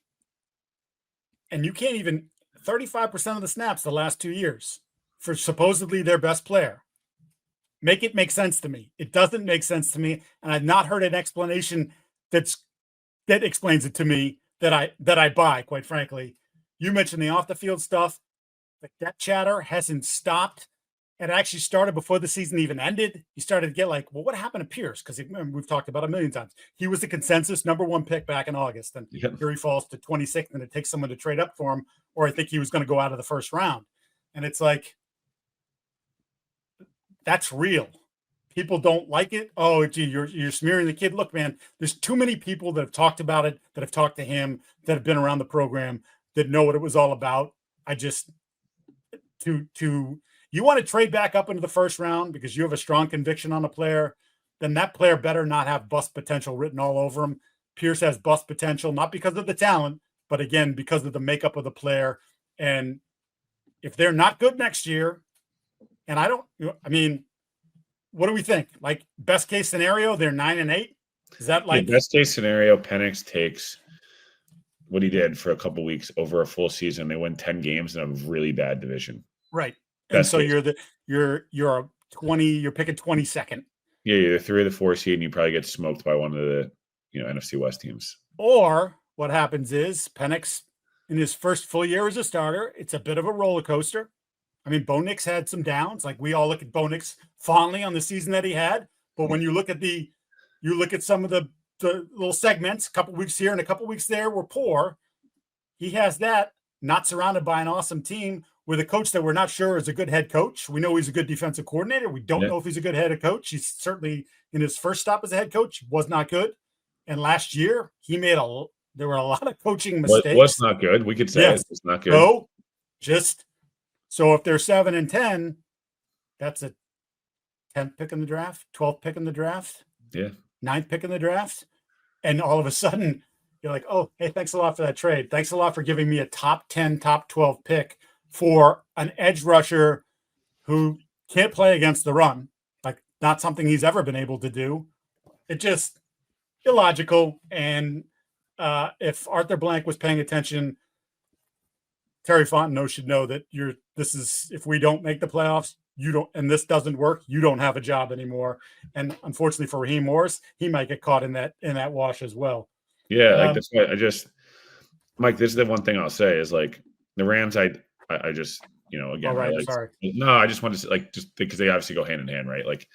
and you can't even 35% of the snaps the last 2 years for supposedly their best player, make it make sense to me. It doesn't make sense to me, and I've not heard an explanation that explains it to me that I buy, quite frankly. You mentioned the off the field stuff. Like, that chatter hasn't stopped. It actually started before the season even ended. You started to get like, well, what happened to Pierce? Because we've talked about it a million times. He was the consensus number 1 pick back in August, and here he falls to 26th, and it takes someone to trade up for him, or I think he was going to go out of the 1st round. And it's like, that's real. People don't like it. Oh, gee, you're smearing the kid. Look, man, there's too many people that have talked about it, that have talked to him, that have been around the program, that know what it was all about. You want to trade back up into the 1st round because you have a strong conviction on a player, then that player better not have bust potential written all over him. Pierce has bust potential, not because of the talent, but again, because of the makeup of the player And if they're not good next year, and what do we think? Like best case scenario, they're 9-8. Is that like best case scenario? Penix takes what he did for a couple weeks over a full season. They win 10 games in a really bad division. Right. And so you're a 20, you're picking 22nd. Yeah, you're the 3 or the 4 seed, and you probably get smoked by one of the NFC West teams. Or what happens is Penix in his first full year as a starter, it's a bit of a roller coaster. I mean, Bo Nix had some downs. Like we all look at Bo Nix fondly on the season that he had, but when you look at some of the little segments, a couple weeks here and a couple weeks there were poor. He has that, not surrounded by an awesome team with a coach that we're not sure is a good head coach. We know he's a good defensive coordinator. We don't know if he's a good head coach. He's certainly in his first stop as a head coach was not good. And last year there were a lot of coaching mistakes. Was not good. We could say it's not good. So if they're 7-10, that's a 10th pick in the draft, 12th pick in the draft, 9th pick in the draft. And all of a sudden you're like, oh, hey, thanks a lot for that trade. Thanks a lot for giving me a top 10, top 12 pick for an edge rusher who can't play against the run. Like not something he's ever been able to do. It just illogical. And if Arthur Blank was paying attention, Terry Fontenot should know that if we don't make the playoffs, and this doesn't work, you don't have a job anymore. And unfortunately for Raheem Morris, he might get caught in that wash as well. Yeah, like that's why Mike, this is the one thing I'll say is like the Rams, I just, again, I just wanted to just because they obviously go hand in hand, right? Like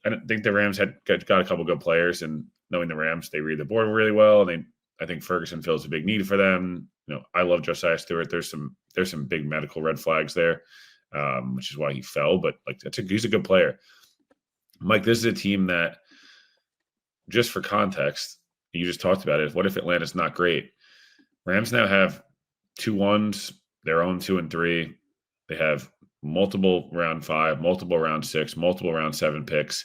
I don't think the Rams got a couple good players, and knowing the Rams, they read the board really well, and I think Ferguson feels a big need for them. I love Josiah Stewart. There's some big medical red flags there, which is why he fell. But he's a good player. Mike, this is a team that, just for context, you just talked about it. What if Atlanta's not great? Rams now have 2 1s. They're own 2 and 3. They have multiple round 5, multiple round 6, multiple round 7 picks.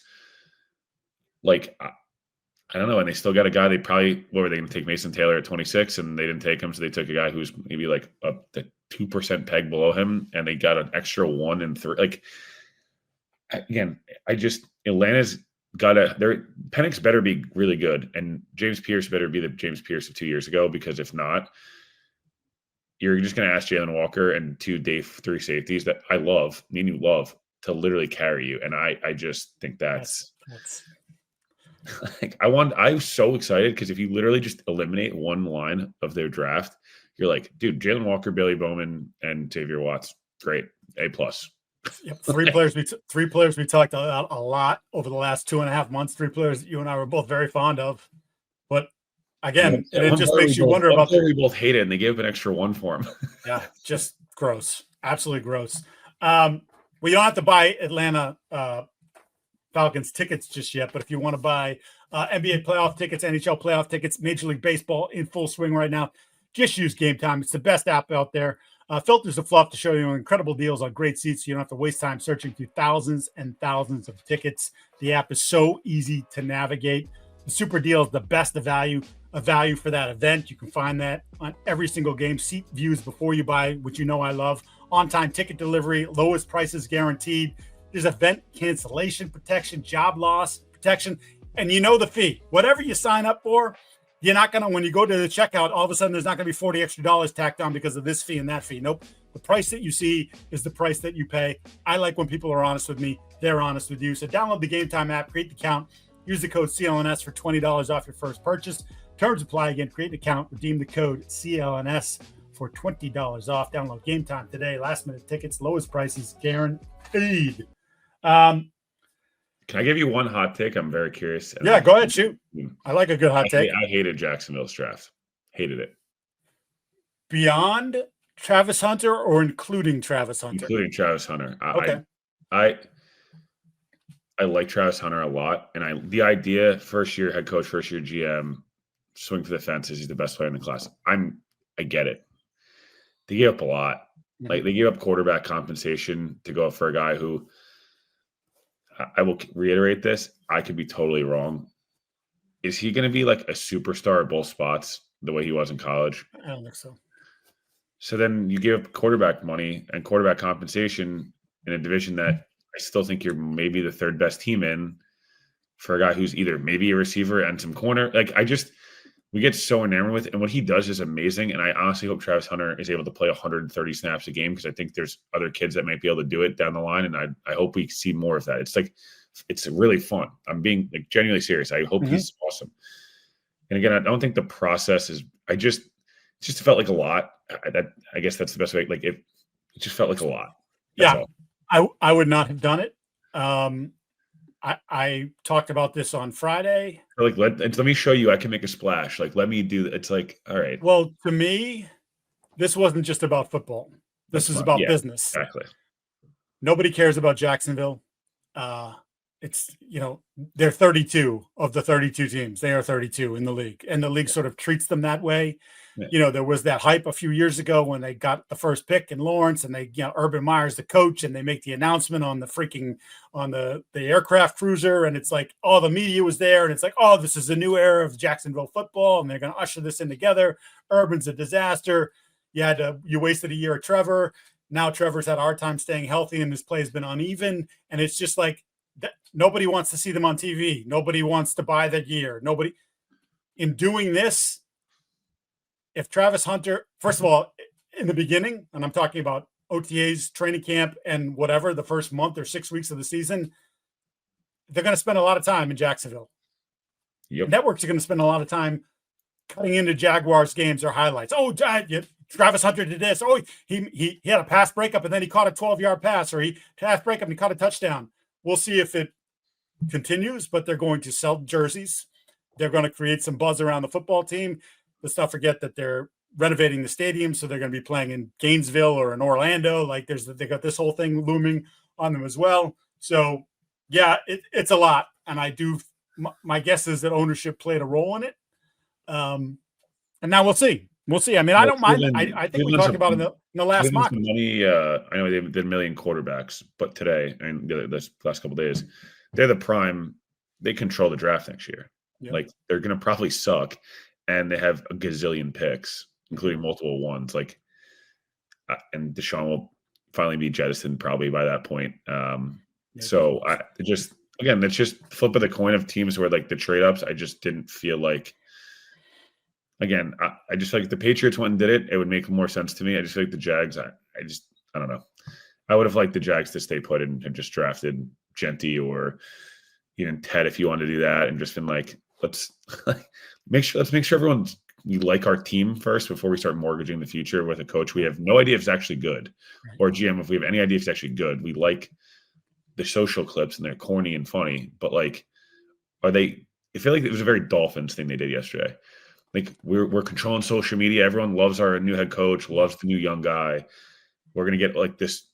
Like, I don't know. And they still got a guy. What were they going to take Mason Taylor at 26? And they didn't take him. So they took a guy who's maybe like the 2% peg below him. And they got an extra 1 and 3. Like, again, Atlanta's Penix better be really good. And James Pierce better be the James Pierce of 2 years ago, because if not, you're just going to ask Jalen Walker and 2 day 3 safeties that I love, you love, to literally carry you. And I just think that's like, I'm so excited because if you literally just eliminate one line of their draft, you're like, dude, Jalen Walker, Billy Bowman, and Xavier Watts, great, A+. Yep. Three players we talked about a lot over the last 2.5 months. 3 players that you and I were both very fond of, but again, it just makes you wonder about. We both hate it, and they gave an extra 1 for him. Yeah, just gross, absolutely gross. We don't have to buy Atlanta Falcons tickets just yet, but if you want to buy NBA playoff tickets, NHL playoff tickets, Major League Baseball in full swing right now, just use Gametime. It's the best app out there. Filters of fluff to show you incredible deals on great seats, so you don't have to waste time searching through thousands and thousands of tickets. The app is so easy to navigate. The super deal is the best of value for that event. You can find that on every single game. Seat views before you buy, which I love. On-time ticket delivery, lowest prices guaranteed. There's event cancellation protection, job loss protection, and the fee. Whatever you sign up for, you're not going to, when you go to the checkout, all of a sudden there's not going to be $40 extra tacked on because of this fee and that fee. Nope. The price that you see is the price that you pay. I like when people are honest with me. They're honest with you. So download the Gametime app, create the account, use the code CLNS for $20 off your first purchase. Terms apply. Again, create an account, redeem the code CLNS for $20 off. Download Gametime today. Last minute tickets, lowest prices guaranteed. Can I give you one hot take? I'm very curious. Yeah, go ahead, shoot. I like a good hot take. I hated Jacksonville's draft. Hated it. Beyond Travis Hunter or including Travis Hunter? Including Travis Hunter. Okay. I like Travis Hunter a lot. And the idea, first year head coach, first year GM, swing for the fences, he's the best player in the class. I get it. They gave up a lot. Mm-hmm. Like they gave up quarterback compensation to go up for a guy who, I will reiterate this, I could be totally wrong. Is he going to be like a superstar at both spots the way he was in college? I don't think so. So then you give up quarterback money and quarterback compensation in a division that I still think you're maybe the third best team in for a guy who's either maybe a receiver and some corner. Like we get so enamored with it. And what he does is amazing. And I honestly hope Travis Hunter is able to play 130 snaps a game because I think there's other kids that might be able to do it down the line. And I hope we see more of that. It's really fun. I'm being like genuinely serious. I hope he's awesome. And again, I don't think the process is, it just felt like a lot. I guess that's the best way. Like it just felt like a lot. That's all. I would not have done it. I talked about this on Friday. Like let me show you I can make a splash. Like let me do that. It's like, all right. Well, to me, this wasn't just about football. This is about business. Exactly. Nobody cares about Jacksonville. It's, they're 32 of the 32 teams. They are 32 in the league, and the league sort of treats them that way. Yeah. There was that hype a few years ago when they got the first pick in Lawrence, and they, Urban Meyer's the coach, and they make the announcement on the aircraft cruiser, and it's like all the media was there, and it's like, oh, this is a new era of Jacksonville football, and they're going to usher this in together. Urban's a disaster. You wasted a year of Trevor. Now Trevor's had a hard time staying healthy, and his play has been uneven, and it's just like nobody wants to see them on TV. Nobody wants to buy that gear. Nobody. In doing this, if Travis Hunter, first of all, in the beginning, and I'm talking about OTAs, training camp, and whatever, the first month or 6 weeks of the season, they're going to spend a lot of time in Jacksonville. Yep. Networks are going to spend a lot of time cutting into Jaguars games or highlights. Oh, Travis Hunter did this. Oh, he had a pass breakup, and then he caught a 12-yard pass, or he pass breakup and he caught a touchdown. We'll see if it continues, but they're going to sell jerseys. They're going to create some buzz around the football team. Let's not forget that they're renovating the stadium, so they're going to be playing in Gainesville or in Orlando. Like they got this whole thing looming on them as well. So, yeah, it's a lot, and my guess is that ownership played a role in it. And now we'll see. We'll see. I mean, I don't mind. I think we talked about it in the last mock. Money, I know they did a million quarterbacks, but today and this last couple of days, they're the prime. They control the draft next year. Yep. Like they're going to probably suck, and they have a gazillion picks, including multiple ones. Like, and Deshaun will finally be jettisoned probably by that point. So that's just flip of the coin of teams where like the trade ups. I just didn't feel like. Again, I just feel like if the Patriots went and did it, it would make more sense to me. I just feel like the Jags, I don't know. I would have liked the Jags to stay put and just drafted Genty or even Ted if you wanted to do that, and just been like, let's make sure we like our team first before we start mortgaging the future with a coach we have no idea if it's actually good, or GM if we have any idea if it's actually good. We like the social clips and they're corny and funny, but like, I feel like it was a very Dolphins thing they did yesterday. Like we're controlling social media. Everyone loves our new head coach, loves the new young guy. We're gonna get like this.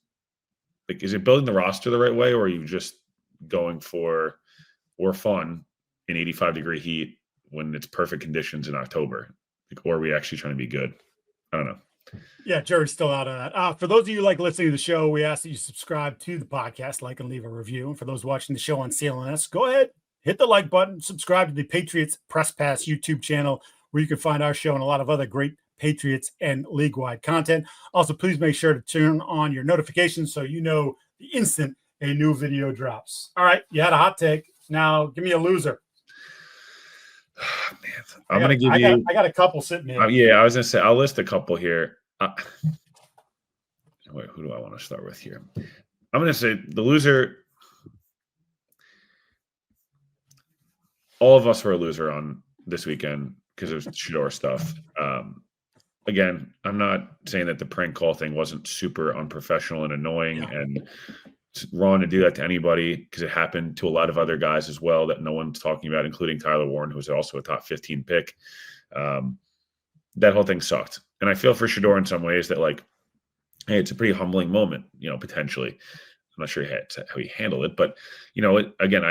Like, is it building the roster the right way, or are you just going for fun in 85-degree heat when it's perfect conditions in October? Like, or are we actually trying to be good? I don't know. Yeah, Jerry's still out on that. For those of you like listening to the show, we ask that you subscribe to the podcast, like and leave a review. And for those watching the show on CLNS, go ahead, hit the like button, subscribe to the Patriots Press Pass YouTube channel, where you can find our show and a lot of other great Patriots and league-wide content. Also, please make sure to turn on your notifications so you know the instant a new video drops. All right, you had a hot take. Now, give me a loser. Man, I'm going to give you – I got a couple sitting here. Yeah, I was going to say, I'll list a couple here. Wait, who do I want to start with here? I'm going to say the loser – all of us were a loser on this weekend because of Shedeur stuff. Again, I'm not saying that the prank call thing wasn't super unprofessional and annoying and it's wrong to do that to anybody, because it happened to a lot of other guys as well that no one's talking about, including Tyler Warren, who was also a top 15 pick. That whole thing sucked. And I feel for Shedeur in some ways that, like, hey, it's a pretty humbling moment, potentially. I'm not sure how he handled it, but, again,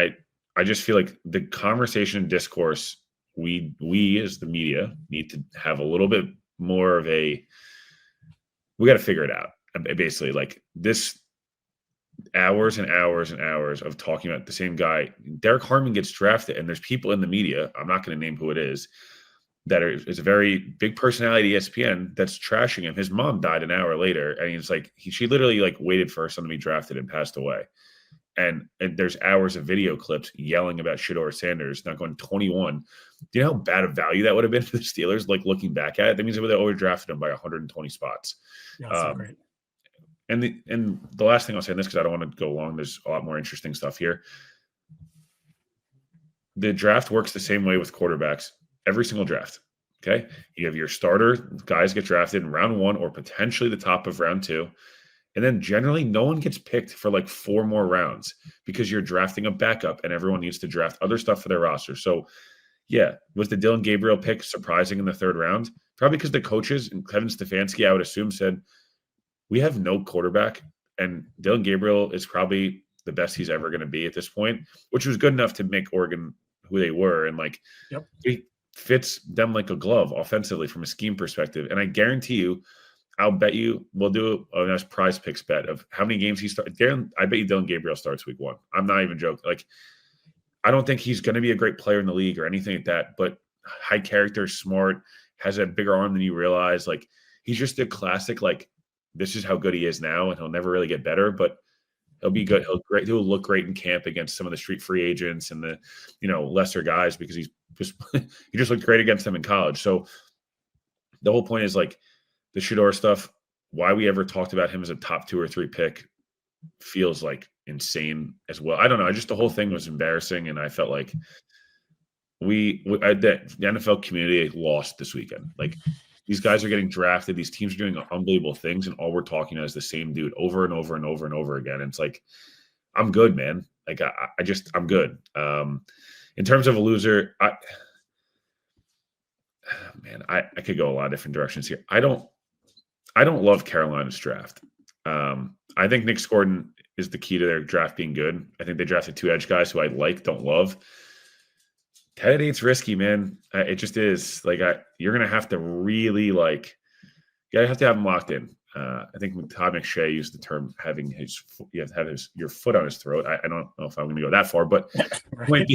I just feel like the conversation and discourse, we as the media need to have a little bit more of we got to figure it out. Basically, like, this hours and hours and hours of talking about the same guy. Derek Harmon gets drafted, and there's people in the media, I'm not going to name who it is, that is a very big personality at ESPN that's trashing him. His mom died an hour later, and he's like, she literally like waited for her son to be drafted and passed away. And there's hours of video clips yelling about Shedeur Sanders not going 21. Do you know how bad of value that would have been for the Steelers? Like looking back at it, that means they would have overdrafted him by 120 spots. Yeah, that's so great. And the last thing I'll say on this, because I don't want to go long, there's a lot more interesting stuff here. The draft works the same way with quarterbacks every single draft. Okay. You have your starter guys get drafted in round 1 or potentially the top of round 2. And then generally no one gets picked for like 4 more rounds because you're drafting a backup and everyone needs to draft other stuff for their roster. So yeah, was the Dylan Gabriel pick surprising in the 3rd round? Probably because the coaches and Kevin Stefanski, I would assume, said, we have no quarterback and Dylan Gabriel is probably the best he's ever going to be at this point, which was good enough to make Oregon who they were. And like, he fits them like a glove offensively from a scheme perspective. And I guarantee you, I'll bet you we'll do a nice prize picks bet of how many games he starts. I bet you Dylan Gabriel starts week 1. I'm not even joking. Like, I don't think he's going to be a great player in the league or anything like that, but high character, smart, has a bigger arm than you realize. Like, he's just a classic, like, this is how good he is now, and he'll never really get better, but he'll be good. He'll look great in camp against some of the street free agents and the, lesser guys because he just looked great against them in college. So the whole point is like the Shedeur stuff, why we ever talked about him as a top 2 or 3 pick feels like insane as well. I don't know. The whole thing was embarrassing. And I felt like the NFL community lost this weekend. Like, these guys are getting drafted. These teams are doing unbelievable things. And all we're talking about is the same dude over and over and over and over again. And it's like, I'm good, man. Like, I'm good. In terms of a loser, I could go a lot of different directions here. I don't love Carolina's draft. I think Nick Gordon is the key to their draft being good. I think they drafted 2 edge guys who I don't love. 10-8's risky, man. It just is. Like, you're going to have to really, like, you have to have him locked in. I think Todd McShay used the term having you have to have your foot on his throat. I don't know if I'm going to go that far, but right.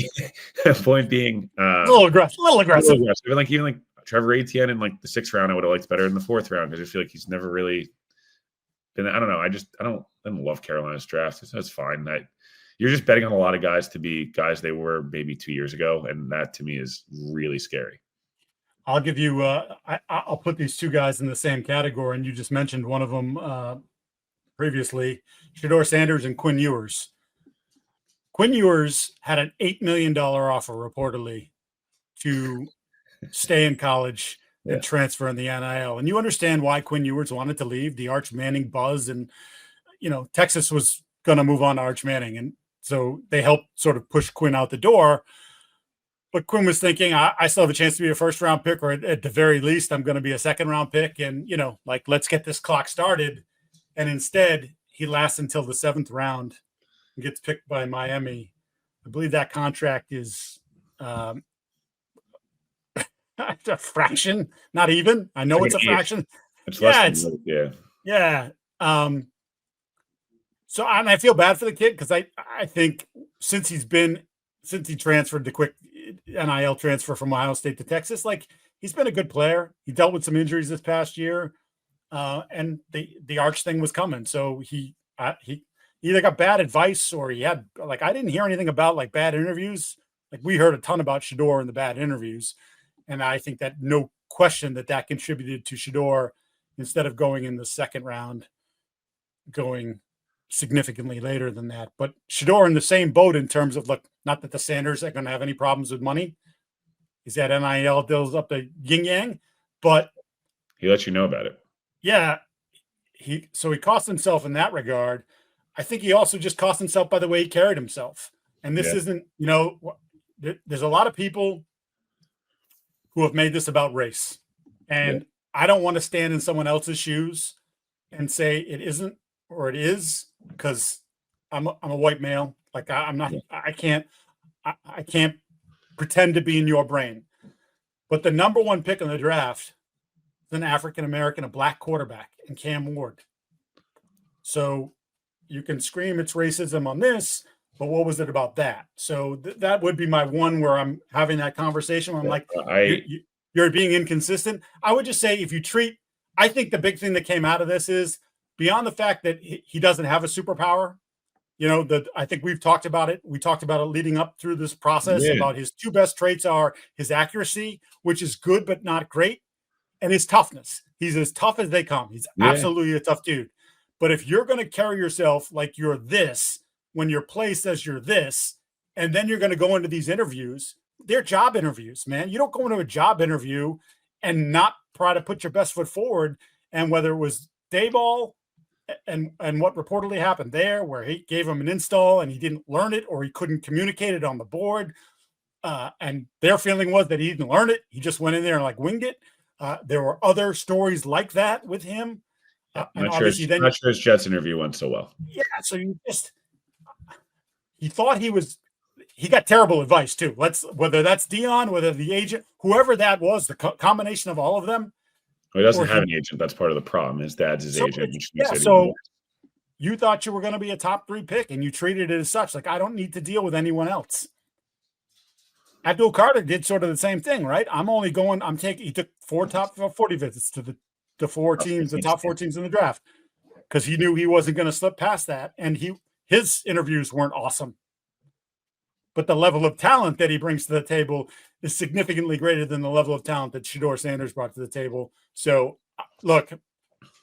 point being a little aggressive. Even like Trevor Etienne in like the 6th round, I would have liked better in the 4th round because I feel like he's never really been. I don't know. I don't love Carolina's draft. That's fine. You're just betting on a lot of guys to be guys they were maybe 2 years ago, and that to me is really scary. I'll give you I'll put these 2 guys in the same category, and you just mentioned one of them previously, Shedeur Sanders and Quinn Ewers. Quinn Ewers had an $8 million offer reportedly to stay in college and transfer in the NIL. And you understand why Quinn Ewers wanted to leave, the Arch Manning buzz, and Texas was going to move on to Arch Manning, and so they helped sort of push Quinn out the door. But Quinn was thinking, I still have a chance to be a 1st-round pick, or at the very least, I'm going to be a 2nd-round pick. And, let's get this clock started. And instead, he lasts until the 7th round and gets picked by Miami. I believe that contract is a fraction, not even. I know it's a fraction. It's less than Yeah. So, and I feel bad for the kid because I think since he transferred the quick NIL transfer from Ohio State to Texas, like, he's been a good player. He dealt with some injuries this past year, and the Arch thing was coming. So he either got bad advice or he had, like, I didn't hear anything about like bad interviews. Like, we heard a ton about Shedeur in the bad interviews, and I think that no question that contributed to Shedeur, instead of going in the 2nd round, going significantly later than that. But Shedeur in the same boat in terms of, look, not that the Sanders are going to have any problems with money. He's had NIL deals up to yin yang, but he lets you know about it. Yeah. He cost himself in that regard. I think he also just cost himself by the way he carried himself. And this isn't, there's a lot of people who have made this about race. And I don't want to stand in someone else's shoes and say it isn't or it is, because I'm a white male. Like, I'm not, I can't pretend to be in your brain. But the number 1 pick in the draft is an African-American, a black quarterback, in Cam Ward. So you can scream it's racism on this, but what was it about that? So that would be my one where I'm having that conversation. Where I'm like, you're being inconsistent. I would just say if you treat, I think the big thing that came out of this is beyond the fact that he doesn't have a superpower. I think we've talked about it. We talked about it leading up through this process about his two best traits are his accuracy, which is good but not great, and his toughness. He's as tough as they come. He's absolutely a tough dude. But if you're going to carry yourself like you're this, when your play says you're this, and then you're going to go into these interviews, they're job interviews, man. You don't go into a job interview and not try to put your best foot forward. And whether it was Dayball and what reportedly happened there, where he gave him an install and he didn't learn it, or he couldn't communicate it on the board, and their feeling was that he didn't learn it. He just went in there and like winged it. There were other stories like that with him. Not sure his Jets interview went so well. Yeah, so he thought he got terrible advice too. Whether that's Dion, whether the agent, whoever that was, the combination of all of them. Well, he doesn't have an agent. That's part of the problem. His dad's his agent. So you thought you were going to be a top 3 pick, and you treated it as such. Like, I don't need to deal with anyone else. Abdul Carter did sort of the same thing, right? He took 4 top 40 visits to the 4 teams, the top 4 teams in the draft, because he knew he wasn't going to slip past that. And his interviews weren't awesome. But the level of talent that he brings to the table is significantly greater than the level of talent that Shedeur Sanders brought to the table. So, look,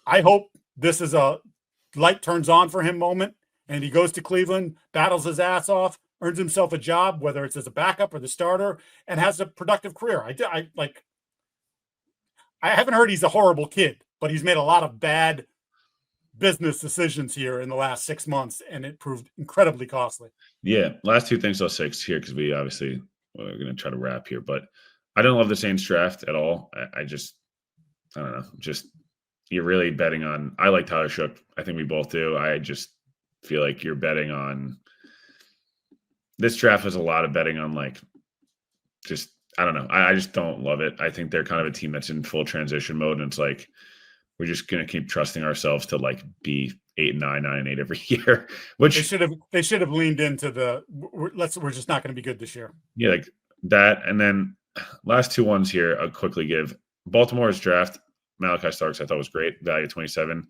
I hope this is a light turns on for him moment, and he goes to Cleveland, battles his ass off, earns himself a job, whether it's as a backup or the starter, and has a productive career. I haven't heard he's a horrible kid, but he's made a lot of bad business decisions here in the last 6 months, and it proved incredibly costly. Yeah. Last 2 things I'll say here, because we're going to try to wrap here, but I don't love the Saints draft at all. I don't know. Just, you're really betting on, I like Tyler Shook. I think we both do. I just feel like you're betting on, this draft was a lot of betting on I don't know. I just don't love it. I think they're kind of a team that's in full transition mode. And it's like, we're just going to keep trusting ourselves to be 8-9, 9-8 every year, which they should have leaned into we're just not going to be good this year. Yeah. Like that. And then last 2 ones here, I'll quickly give. Baltimore's draft, Malachi Starks, I thought was great. Value 27.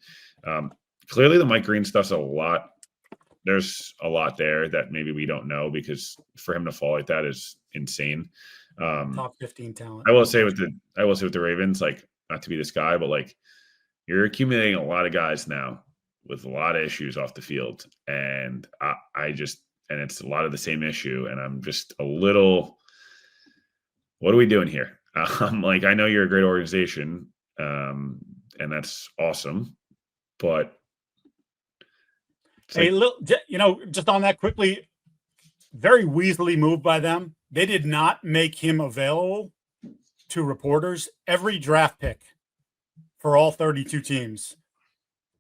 Clearly the Mike Green stuff's a lot. There's a lot there that maybe we don't know, because for him to fall like that is insane. Top 15 talent. I will say with the Ravens, not to be this guy, but you're accumulating a lot of guys now with a lot of issues off the field. And and it's a lot of the same issue. And I'm just a little, what are we doing here? I know you're a great organization, and that's awesome, but just on that quickly, very Weasley move by them. They did not make him available to reporters. Every draft pick for all 32 teams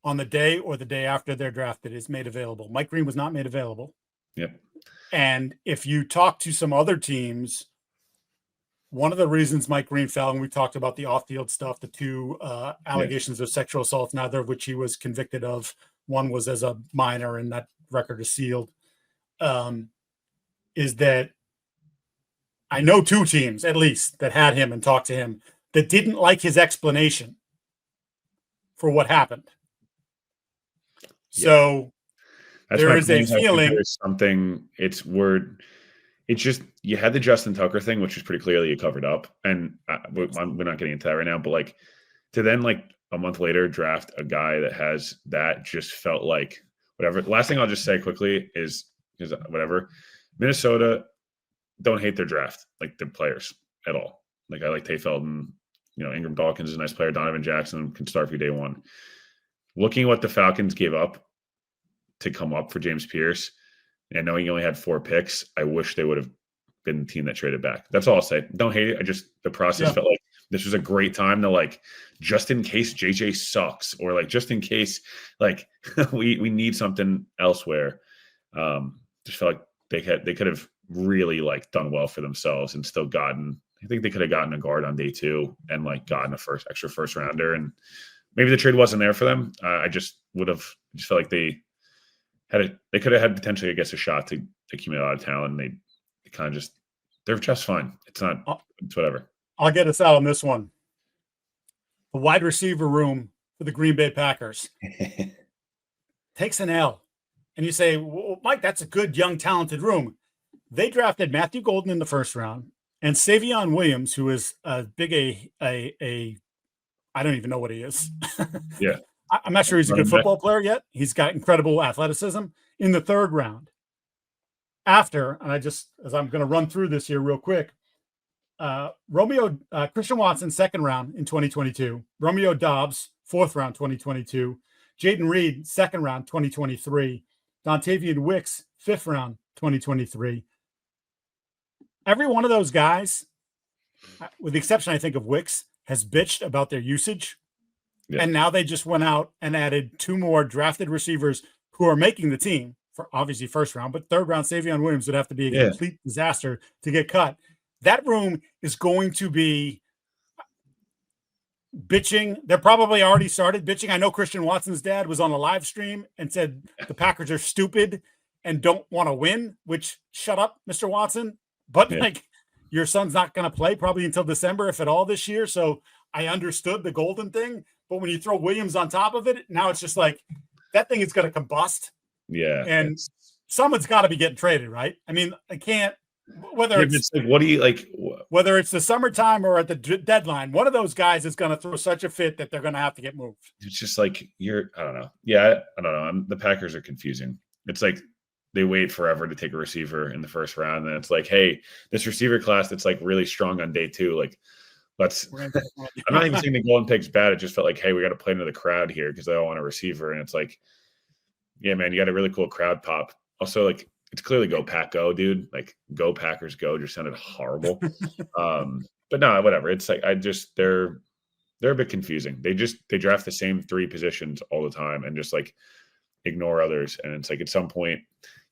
on the day or the day after they're drafted is made available. Mike Green was not made available. Yep. And if you talk to some other teams, one of the reasons Mike Green fell, and we talked about the off-field stuff, the 2 allegations of sexual assault, neither of which he was convicted of. One was as a minor, and that record is sealed. Is that I know 2 teams at least that had him and talked to him that didn't like his explanation for what happened. Yeah. So there is a feeling there's something. It's just, you had the Justin Tucker thing, which is pretty clearly you covered up, and we're not getting into that right now. But to then a month later draft a guy that has that, just felt like whatever. The last thing I'll just say quickly is whatever. Minnesota don't hate their draft, their players at all. I like Tay Felton, Ingram Dawkins is a nice player. Donovan Jackson can start for you day 1. Looking at what the Falcons gave up to come up for James Pierce, and knowing he only had 4 picks, I wish they would have been the team that traded back. That's all I'll say. Don't hate it. The process felt like this was a great time to just in case JJ sucks, or just in case we need something elsewhere. Just felt like they could have really like done well for themselves and still gotten, I think they could have gotten a guard on day two and like gotten a extra first rounder. And maybe the trade wasn't there for them. I just felt like they could have had potentially, I guess, a shot to accumulate a lot of talent. And they kind of they're just fine. It's not, it's whatever. I'll get us out on this one. The wide receiver room for the Green Bay Packers takes an L. And you say, well, Mike, that's a good, young, talented room. They drafted Matthew Golden in the first round and Savion Williams, who is a big I don't even know what he is. Yeah. I'm not sure he's a good football player yet. He's got incredible athleticism in the third round. After, and as I'm going to run through this here real quick, Christian Watson, second round in 2022. Romeo Dobbs, fourth round, 2022. Jaden Reed, second round, 2023. Dontavian Wicks, fifth round, 2023. Every one of those guys, with the exception, I think, of Wicks, has bitched about their usage. Yeah. And now they just went out and added two more drafted receivers who are making the team for obviously first round, but third round, Savion Williams would have to be a complete disaster to get cut. That room is going to be bitching. They're probably already started bitching. I know Christian Watson's dad was on a live stream and said the Packers are stupid and don't want to win, which shut up, Mr. Watson. But like your son's not going to play probably until December, if at all, this year. So I understood the Golden thing. But when you throw Williams on top of it, now it's just like that thing is going to combust. Yeah. And someone's got to be getting traded, right? I mean, I can't, whether it's like, what do you like, whether it's the summertime or at the deadline, one of those guys is going to throw such a fit that they're going to have to get moved. It's just like I don't know. Yeah. I don't know. The Packers are confusing. It's like they wait forever to take a receiver in the first round. And then it's like, hey, this receiver class that's like really strong on day two, like, I'm not even saying the Golden pick's bad. It just felt like, hey, we got to play into the crowd here because they all want a receiver. And it's like, yeah, man, you got a really cool crowd pop. Also, like, it's clearly go Pack go, dude. Like, go Packers go just sounded horrible. But no, whatever. It's like they're a bit confusing. They draft the same three positions all the time and just like ignore others. And it's like at some point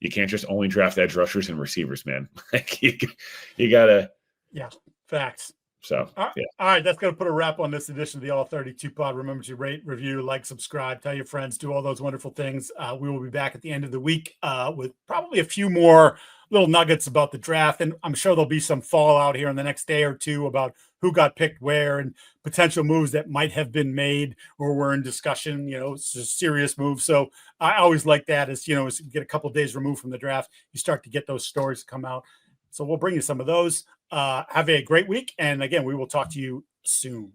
you can't just only draft edge rushers and receivers, man. Like you gotta. Yeah, facts. So, all right, that's going to put a wrap on this edition of the All 32 Pod. Remember to rate, review, like, subscribe, tell your friends, do all those wonderful things. We will be back at the end of the week with probably a few more little nuggets about the draft. And I'm sure there'll be some fallout here in the next day or two about who got picked where and potential moves that might have been made or were in discussion. You know, it's a serious move. So I always like that as you get a couple of days removed from the draft, you start to get those stories come out. So we'll bring you some of those. Have a great week. And again, we will talk to you soon.